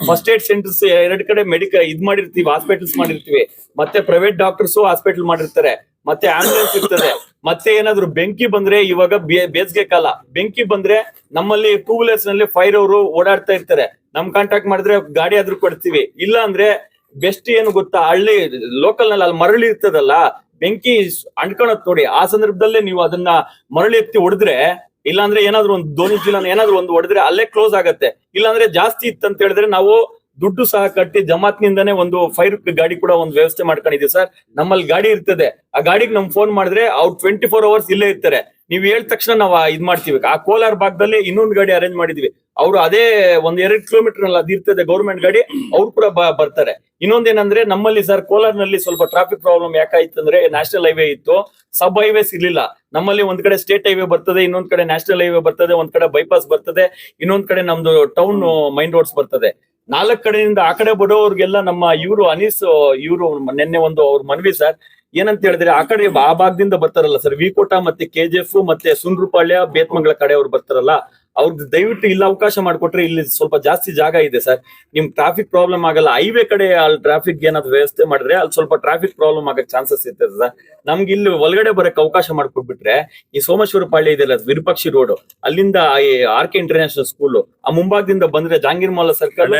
ಫಸ್ಟ್ ಏಡ್ ಸೆಂಟರ್ಸ್ 2 ಕಡೆ ಮಾಡಿರ್ತೀವಿ, ಹಾಸ್ಪಿಟಲ್ಸ್ ಮಾಡಿರ್ತೀವಿ, ಮತ್ತೆ ಪ್ರೈವೇಟ್ ಡಾಕ್ಟರ್ಸ್ ಹಾಸ್ಪಿಟಲ್ ಮಾಡಿರ್ತಾರೆ, ಮತ್ತೆ ಆಂಬುಲೆನ್ಸ್ ಇರ್ತದೆ. ಮತ್ತೆ ಏನಾದ್ರು ಬೆಂಕಿ ಬಂದ್ರೆ, ಇವಾಗ ಬೇಸಿಗೆ ಕಾಲ, ಬೆಂಕಿ ಬಂದ್ರೆ ನಮ್ಮಲ್ಲಿ 2 ವೀಲರ್ಸ್ ನಲ್ಲಿ ಫೈರ್ ಅವರು ಓಡಾಡ್ತಾ ಇರ್ತಾರೆ. ನಮ್ ಕಾಂಟ್ಯಾಕ್ಟ್ ಮಾಡಿದ್ರೆ ಗಾಡಿ ಆದ್ರೂ ಕೊಡ್ತೀವಿ. ಇಲ್ಲ ಅಂದ್ರೆ ಬೆಸ್ಟ್ ಏನು ಗೊತ್ತಾ, ಹಳ್ಳಿ ಲೋಕಲ್ ನಲ್ಲಿ ಅಲ್ಲಿ ಮರಳಿ ಇರ್ತದಲ್ಲ, ಬೆಂಕಿ ಅಂಟ್ಕೊಳತ್ ನೋಡಿ, ಆ ಸಂದರ್ಭದಲ್ಲೇ ನೀವು ಅದನ್ನ ಮರಳಿ ಎತ್ತಿ ಹೊಡೆದ್ರೆ, ಇಲ್ಲಾಂದ್ರೆ ಏನಾದ್ರು ಒಂದು ದೋಣಿ ಚೀಲನ ಏನಾದ್ರು ಒಂದು ಹೊಡೆದ್ರೆ ಅಲ್ಲೇ ಕ್ಲೋಸ್ ಆಗತ್ತೆ. ಇಲ್ಲಾಂದ್ರೆ ಜಾಸ್ತಿ ಇತ್ತಂತ ಹೇಳಿದ್ರೆ ನಾವು ದುಡ್ಡು ಸಹ ಕಟ್ಟಿ ಜಮಾತ್ನಿಂದಾನೇ ಒಂದು ಫೈರ್ ಗಾಡಿ ಕೂಡ ಒಂದು ವ್ಯವಸ್ಥೆ ಮಾಡ್ಕೊಂಡಿದೀವಿ ಸರ್. ನಮ್ಮಲ್ಲಿ ಗಾಡಿ ಇರ್ತದೆ, ಆ ಗಾಡಿಗೆ ನಮ್ ಫೋನ್ ಮಾಡಿದ್ರೆ ಅವ್ರು 24 hours ಇಲ್ಲೇ ಇರ್ತಾರೆ. ನೀವ್ ಹೇಳಿದ ತಕ್ಷಣ ನಾವು ಇದ್ ಮಾಡ್ತೀವಿ. ಆ ಕೋಲಾರ ಭಾಗದಲ್ಲಿ ಇನ್ನೊಂದು ಗಾಡಿ ಅರೇಂಜ್ ಮಾಡಿದ್ವಿ. ಅವರು ಅದೇ 1-2 ಕಿಲೋಮೀಟರ್ ನಲ್ಲಿ ಅದಿರ್ತದೆ ಗೌರ್ಮೆಂಟ್ ಗಾಡಿ, ಅವ್ರು ಕೂಡ ಬರ್ತಾರೆ. ಇನ್ನೊಂದೇನಂದ್ರೆ ನಮ್ಮಲ್ಲಿ ಸರ್ ಕೋಲಾರ್ನಲ್ಲಿ ಸ್ವಲ್ಪ ಟ್ರಾಫಿಕ್ ಪ್ರಾಬ್ಲಮ್ ಯಾಕಾಯ್ತು ಅಂದ್ರೆ, ನ್ಯಾಷನಲ್ ಹೈವೇ ಇತ್ತು, ಸಬ್ ಹೈವೇಸ್ ಇರ್ಲಿಲ್ಲ. ನಮ್ಮಲ್ಲಿ ಒಂದ್ ಕಡೆ ಸ್ಟೇಟ್ ಹೈವೇ ಬರ್ತದೆ, ಇನ್ನೊಂದ್ ಕಡೆ ನ್ಯಾಷನಲ್ ಹೈವೇ ಬರ್ತದೆ, ಒಂದ್ ಕಡೆ ಬೈಪಾಸ್ ಬರ್ತದೆ, ಇನ್ನೊಂದ್ ಕಡೆ ನಮ್ದು ಟೌನ್ ಮೈನ್ ರೋಡ್ಸ್ ಬರ್ತದೆ. 4 ಕಡೆಯಿಂದ ಆ ಕಡೆ ಬರೋರ್ಗೆಲ್ಲ ನಮ್ಮ ಇವರು ಅನೀಸ್ ಇವರು ನಿನ್ನೆ ಒಂದು ಅವ್ರ ಮನವಿ ಸರ್, ಏನಂತ ಹೇಳಿದ್ರೆ ಆ ಕಡೆ ಆ ಭಾಗದಿಂದ ಬರ್ತಾರಲ್ಲ ಸರ್, ವಿಕೋಟ ಮತ್ತೆ KGF ಮತ್ತೆ ಸುಂಡ್ರುಪಾಳ್ಯ ಬೇತ್ಮಂಗಳ ಕಡೆ ಅವ್ರು ಬರ್ತಾರಲ್ಲ, ಅವ್ರಿಗೆ ದಯವಿಟ್ಟು ಇಲ್ಲಿ ಅವಕಾಶ ಮಾಡ್ಕೊಟ್ರೆ ಇಲ್ಲಿ ಸ್ವಲ್ಪ ಜಾಸ್ತಿ ಜಾಗ ಇದೆ ಸರ್, ನಿಮ್ ಟ್ರಾಫಿಕ್ ಪ್ರಾಬ್ಲಮ್ ಆಗಲ್ಲ. ಹೈವೇ ಕಡೆ ಅಲ್ಲಿ ಟ್ರಾಫಿಕ್ ಏನಾದ್ರು ವ್ಯವಸ್ಥೆ ಮಾಡಿದ್ರೆ ಅಲ್ಲಿ ಸ್ವಲ್ಪ ಟ್ರಾಫಿಕ್ ಪ್ರಾಬ್ಲಮ್ ಆಗಕ್ ಚಾನ್ಸಸ್ ಇರ್ತದೆ ಸರ್. ನಮ್ಗೆ ಇಲ್ಲಿ ಒಳಗಡೆ ಬರಕ್ ಅವಕಾಶ ಮಾಡ್ಕೊಟ್ಬಿಟ್ರೆ, ಈ ಸೋಮೇಶ್ವರ ಪಾಳ್ಯ ಇದೆಯಲ್ಲ ವಿರೂಪಾಕ್ಷಿ ರೋಡ್, ಅಲ್ಲಿಂದ RK ಇಂಟರ್ನ್ಯಾಷನಲ್ ಸ್ಕೂಲ್ ಆ ಮುಂಭಾಗದಿಂದ ಬಂದ್ರೆ ಜಹಾಂಗೀರ್ ಮೊಹಲ್ಲಾ ಸರ್ಕಲ್.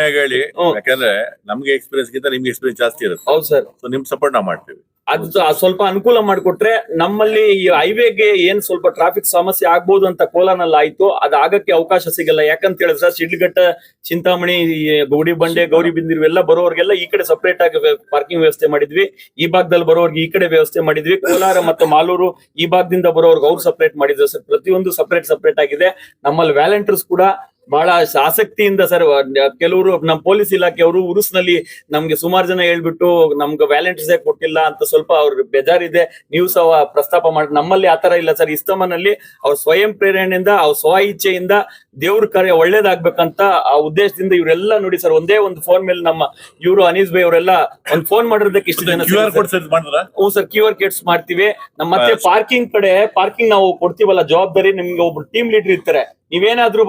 ಯಾಕಂದ್ರೆ ನಮ್ಗೆ ಎಕ್ಸ್ಪೀರಿಯನ್ಸ್ ಗಿಂತ ನಿಮ್ಗೆ ಎಕ್ಸ್ಪೀರಿಯನ್ಸ್ ಜಾಸ್ತಿ ಇರುತ್ತೆ. ಹೌದು ಸರ್, ನಿಮ್ ಸಪೋರ್ಟ್ ನಾವು ಮಾಡ್ತೀವಿ. ಅದು ಸ್ವಲ್ಪ ಅನುಕೂಲ ಮಾಡಿಕೊಟ್ರೆ ನಮ್ಮಲ್ಲಿ ಈ ಹೈವೇಗೆ ಏನ್ ಸ್ವಲ್ಪ ಟ್ರಾಫಿಕ್ ಸಮಸ್ಯೆ ಆಗ್ಬೋದು ಅಂತ ಕೋಲಾರ್ನಲ್ಲಿ ಆಯ್ತು, ಅದು ಆಗಕ್ಕೆ ಅವಕಾಶ ಸಿಗಲ್ಲ. ಯಾಕಂತ ಹೇಳಿದ್ರೆ ಶಿಡ್ಲಘಟ್ಟ, ಚಿಂತಾಮಣಿ, ಗೌಡಿಬಂಡೆ, ಗೌರಿಬಿದನೂರು ಎಲ್ಲ ಬರೋರ್ಗೆಲ್ಲ ಈ ಕಡೆ ಸಪರೇಟ್ ಆಗಿ ಪಾರ್ಕಿಂಗ್ ವ್ಯವಸ್ಥೆ ಮಾಡಿದ್ವಿ. ಈ ಭಾಗದಲ್ಲಿ ಬರೋರ್ಗೆ ಈ ಕಡೆ ವ್ಯವಸ್ಥೆ ಮಾಡಿದ್ವಿ. ಕೋಲಾರ ಮತ್ತು ಮಾಲೂರು ಈ ಭಾಗದಿಂದ ಬರೋರ್ಗೆ ಅವ್ರು ಸಪರೇಟ್ ಮಾಡಿದ್ವಿ ಸರ್. ಪ್ರತಿಯೊಂದು ಸಪರೇಟ್ ಆಗಿದೆ. ನಮ್ಮಲ್ಲಿ ವ್ಯಾಲಂಟಿಯರ್ಸ್ ಕೂಡ ಬಹಳ ಆಸಕ್ತಿಯಿಂದ ಸರ್ ಕೆಲವರು ನಮ್ಮ ಪೊಲೀಸ್ ಇಲಾಖೆಯವರು ಉರುಸ್ನಲ್ಲಿ ನಮ್ಗೆ ಸುಮಾರು ಜನ ಹೇಳ್ಬಿಟ್ಟು ನಮ್ಗೆ ವ್ಯಾಲೆಂಟೈನ್ಸ್ ಡೇ ಕೊಟ್ಟಿಲ್ಲ ಅಂತ ಸ್ವಲ್ಪ ಅವ್ರ ಬೇಜಾರಿದೆ. ನೀವು ಸಹ ಪ್ರಸ್ತಾಪ ಮಾಡಿ. ನಮ್ಮಲ್ಲಿ ಆತರ ಇಲ್ಲ ಸರ್. ಇಸ್ತಮನಲ್ಲಿ ಅವ್ರ ಸ್ವಯಂ ಪ್ರೇರಣೆಯಿಂದ ಅವ್ರ ಸ್ವ ಇಚ್ಛೆಯಿಂದ ದೇವ್ರ ಕಾರ್ಯ ಒಳ್ಳೇದಾಗ್ಬೇಕಂತ ಆ ಉದ್ದೇಶದಿಂದ ಇವರೆಲ್ಲ ನೋಡಿ ಸರ್, ಒಂದೇ ಒಂದು ಫೋನ್ ಮೇಲೆ ನಮ್ಮ ಇವರು ಅನೀಸ್ ಬೈ ಅವರೆಲ್ಲ ಒಂದು ಫೋನ್ ಮಾಡಿರೋದಕ್ಕೆ ಇಷ್ಟು ಜನ. ಹ್ಞೂ ಸರ್, QR ಕೋಡ್ಸ್ ಮಾಡ್ತೀವಿ. ಮತ್ತೆ ಪಾರ್ಕಿಂಗ್ ನಾವು ಕೊಡ್ತೀವಲ್ಲ ಜವಾಬ್ದಾರಿ, ನಿಮ್ಗೆ ಒಬ್ರು ಟೀಮ್ ಲೀಡರ್ ಇರ್ತಾರೆ. ನೀವೇನಾದ್ರೂ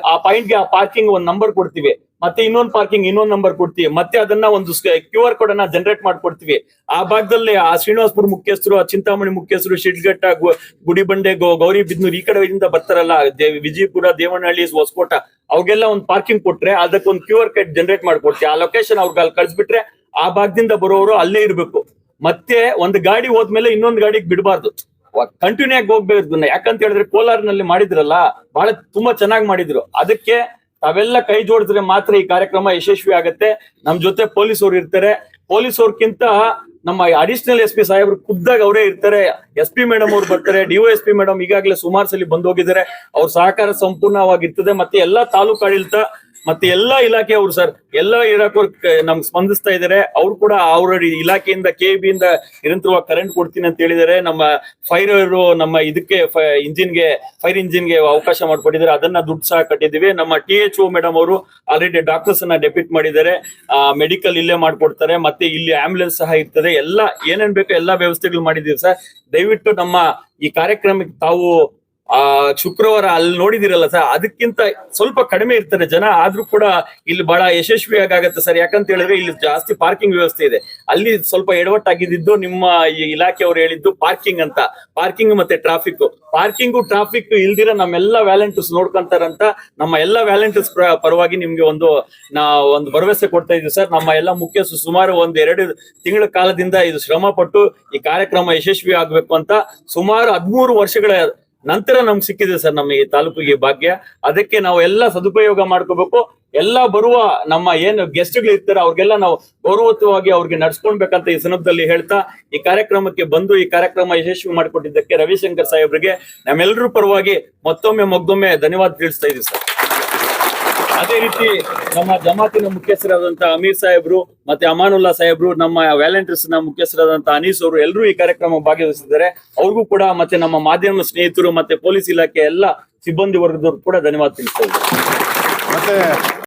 ಆ ಪಾಯಿಂಟ್ಗೆ ಆ ಪಾರ್ಕಿಂಗ್ ಒಂದ್ ನಂಬರ್ ಕೊಡ್ತೀವಿ, ಮತ್ತೆ ಇನ್ನೊಂದು ಪಾರ್ಕಿಂಗ್ ಇನ್ನೊಂದು ನಂಬರ್ ಕೊಡ್ತೀವಿ, ಮತ್ತೆ ಅದನ್ನ ಒಂದು QR ಕೋಡ್ ಅನ್ನ ಜನರೇಟ್ ಮಾಡ್ಕೊಡ್ತೀವಿ. ಆ ಭಾಗದಲ್ಲಿ ಆ ಶ್ರೀನಿವಾಸಪುರ ಮುಖ್ಯಸ್ಥರು, ಆ ಚಿಂತಾಮಣಿ ಮುಖ್ಯಸ್ಥರು, ಶಿಡ್ಘಟ್ಟ, ಗುಡಿಬಂಡೆ, ಗೌರಿಬಿದನೂರು ಈ ಕಡೆಯಿಂದ ಬರ್ತಾರಲ್ಲ, ವಿಜಯಪುರ, ದೇವನಹಳ್ಳಿ, ಹೊಸಕೋಟ, ಅವ್ರಿಗೆಲ್ಲ ಒಂದು ಪಾರ್ಕಿಂಗ್ ಕೊಟ್ರೆ ಅದಕ್ಕೆ ಒಂದು QR ಕೋಡ್ ಜನರೇಟ್ ಮಾಡ್ಕೊಡ್ತೀವಿ. ಆ ಲೊಕೇಶನ್ ಅವ್ರಿಗೆ ಅಲ್ಲಿ ಕಳ್ಸಿಬಿಟ್ರೆ ಆ ಭಾಗದಿಂದ ಬರೋರು ಅಲ್ಲೇ ಇರ್ಬೇಕು. ಮತ್ತೆ ಒಂದು ಗಾಡಿ ಹೋದ್ಮೇಲೆ ಇನ್ನೊಂದು ಗಾಡಿಗೆ ಬಿಡಬಾರ್ದು, ಕಂಟಿನ್ಯೂ ಆಗಿ ಹೋಗ್ಬೇಕು. ಯಾಕಂತ ಹೇಳಿದ್ರೆ ಕೋಲಾರ್ನಲ್ಲಿ ಮಾಡಿದ್ರಲ್ಲ, ಬಹಳ ತುಂಬಾ ಚೆನ್ನಾಗಿ ಮಾಡಿದ್ರು. ಅದಕ್ಕೆ ತಾವೆಲ್ಲ ಕೈ ಜೋಡಿಸಿದ್ರೆ ಮಾತ್ರ ಈ ಕಾರ್ಯಕ್ರಮ ಯಶಸ್ವಿ ಆಗತ್ತೆ. ನಮ್ ಜೊತೆ ಪೊಲೀಸ್ ಅವ್ರು ಇರ್ತಾರೆ. ಪೊಲೀಸ್ ಅವ್ರಕ್ಕಿಂತ ನಮ್ಮ ಅಡಿಷನಲ್ SP ಸಾಹೇಬ್ರು ಖುದ್ದಾಗಿ ಅವರೇ ಇರ್ತಾರೆ. SP ಮೇಡಮ್ ಅವ್ರು ಬರ್ತಾರೆ. DOSP ಮೇಡಮ್ ಈಗಾಗಲೇ ಸುಮಾರು ಸಲ ಬಂದು ಹೋಗಿದ್ದಾರೆ. ಅವ್ರ ಸಹಕಾರ ಸಂಪೂರ್ಣವಾಗಿರ್ತದೆ. ಮತ್ತೆ ಎಲ್ಲಾ ತಾಲೂಕು ಆಡಳಿತ ಮತ್ತೆ ಎಲ್ಲಾ ಇಲಾಖೆಯವರು ಸರ್, ಎಲ್ಲಾ ಇಲಾಖೆಯವ್ರು ನಮ್ಗೆ ಸ್ಪಂದಿಸ್ತಾ ಇದಾರೆ. ಅವ್ರು ಕೂಡ ಅವ್ರ ಇಲಾಖೆಯಿಂದ KB ಇಂದ ನಿರಂತರವಾಗಿ ಕರೆಂಟ್ ಕೊಡ್ತೀನಿ ಅಂತ ಹೇಳಿದ್ದಾರೆ. ನಮ್ಮ ಫೈರ್ ನಮ್ಮ ಇದಕ್ಕೆ ಫೈರ್ ಇಂಜಿನ್ಗೆ ಅವಕಾಶ ಮಾಡ್ಕೊಟ್ಟಿದ್ದಾರೆ. ಅದನ್ನ ದುಡ್ಡು ಸಹ ಕಟ್ಟಿದೀವಿ. ನಮ್ಮ THO ಮೇಡಮ್ ಅವರು ಆಲ್ರೆಡಿ ಡಾಕ್ಟರ್ಸ್ ಅನ್ನ ಡೆಪ್ಯೂಟ್ ಮಾಡಿದ್ದಾರೆ. ಮೆಡಿಕಲ್ ಇಲ್ಲೇ ಮಾಡ್ಕೊಡ್ತಾರೆ. ಮತ್ತೆ ಇಲ್ಲಿ ಆಂಬ್ಯುಲೆನ್ಸ್ ಸಹ ಇರ್ತದೆ. ಎಲ್ಲ ಏನೇನ್ ಬೇಕೋ ಎಲ್ಲಾ ವ್ಯವಸ್ಥೆಗಳು ಮಾಡಿದೀವಿ ಸರ್. ದಯವಿಟ್ಟು ನಮ್ಮ ಈ ಕಾರ್ಯಕ್ರಮಕ್ಕೆ ತಾವು ಶುಕ್ರವಾರ ಅಲ್ಲಿ ನೋಡಿದಿರಲ್ಲ ಸರ್, ಅದಕ್ಕಿಂತ ಸ್ವಲ್ಪ ಕಡಿಮೆ ಇರ್ತಾರೆ ಜನ, ಆದ್ರೂ ಕೂಡ ಇಲ್ಲಿ ಬಹಳ ಯಶಸ್ವಿಯಾಗಿ ಆಗತ್ತೆ ಸರ್. ಯಾಕಂತ ಹೇಳಿದ್ರೆ ಇಲ್ಲಿ ಜಾಸ್ತಿ ಪಾರ್ಕಿಂಗ್ ವ್ಯವಸ್ಥೆ ಇದೆ. ಅಲ್ಲಿ ಸ್ವಲ್ಪ ಎಡವಟ್ಟಾಗಿದ್ದು ನಿಮ್ಮ ಈ ಇಲಾಖೆಯವರು ಹೇಳಿದ್ದು ಪಾರ್ಕಿಂಗ್ ಅಂತ. ಪಾರ್ಕಿಂಗ್ ಮತ್ತೆ ಟ್ರಾಫಿಕ್ ಇಲ್ದಿರ ನಮ್ಮೆಲ್ಲಾ ವ್ಯಾಲೆಂಟರ್ಸ್ ನೋಡ್ಕೊಂತಾರಂತ ನಮ್ಮ ಎಲ್ಲಾ ವ್ಯಾಲೆಂಟರ್ಸ್ ಪರವಾಗಿ ನಿಮ್ಗೆ ಒಂದು ಭರವಸೆ ಕೊಡ್ತಾ ಇದೀವಿ ಸರ್. ನಮ್ಮ ಎಲ್ಲಾ ಮುಖ್ಯಸ್ಥರು ಸುಮಾರು 1-2 ತಿಂಗಳ ಕಾಲದಿಂದ ಇದು ಶ್ರಮ ಪಟ್ಟು ಈ ಕಾರ್ಯಕ್ರಮ ಯಶಸ್ವಿ ಆಗ್ಬೇಕು ಅಂತ ಸುಮಾರು 13 ವರ್ಷಗಳ ನಂತರ ನಮ್ಗೆ ಸಿಕ್ಕಿದೆ ಸರ್ ನಮ್ಮ ಈ ತಾಲೂಕಿಗೆ ಭಾಗ್ಯ. ಅದಕ್ಕೆ ನಾವು ಎಲ್ಲ ಸದುಪಯೋಗ ಮಾಡ್ಕೋಬೇಕು. ಎಲ್ಲ ಬರುವ ನಮ್ಮ ಏನು ಗೆಸ್ಟ್ಗಳು ಇರ್ತಾರೆ ಅವ್ರಿಗೆಲ್ಲ ನಾವು ಗೌರವಯುತವಾಗಿ ಅವ್ರಿಗೆ ನಡ್ಸ್ಕೊಳ್ಬೇಕಂತ ಈ ಸಂದರ್ಭದಲ್ಲಿ ಹೇಳ್ತಾ, ಈ ಕಾರ್ಯಕ್ರಮಕ್ಕೆ ಬಂದು ಈ ಕಾರ್ಯಕ್ರಮ ಯಶಸ್ವಿ ಮಾಡಿಕೊಟ್ಟಿದ್ದಕ್ಕೆ ರವಿಶಂಕರ್ ಸಾಹೇಬ್ರಿಗೆ ನಮ್ಮೆಲ್ಲರೂ ಪರವಾಗಿ ಮತ್ತೊಮ್ಮೆ ಧನ್ಯವಾದ ತಿಳಿಸ್ತಾ ಇದೀವಿ ಸರ್. ಅದೇ ರೀತಿ ನಮ್ಮ ಜಮಾತಿನ ಮುಖ್ಯಸ್ಥರಾದಂತ ಅಮೀರ್ ಸಾಹೇಬ್ರು ಮತ್ತೆ ಅಮಾನುಲ್ಲಾ ಸಾಹೇಬ್ರು, ನಮ್ಮ ವ್ಯಾಲೆಂಟರ್ಸ್ ನ ಮುಖ್ಯಸ್ಥರಾದಂತ ಅನೀಸ್ ಅವರು ಎಲ್ಲರೂ ಈ ಕಾರ್ಯಕ್ರಮ ಭಾಗವಹಿಸಿದ್ದಾರೆ. ಅವ್ರಿಗೂ ಕೂಡ ಮತ್ತೆ ನಮ್ಮ ಮಾಧ್ಯಮ ಸ್ನೇಹಿತರು ಮತ್ತೆ ಪೊಲೀಸ್ ಇಲಾಖೆ ಎಲ್ಲ ಸಿಬ್ಬಂದಿ ವರ್ಗದವ್ರು ಕೂಡ ಧನ್ಯವಾದ ತಿಳಿಸ್ತಾ ಇದ್ದಾರೆ. ಮತ್ತೆ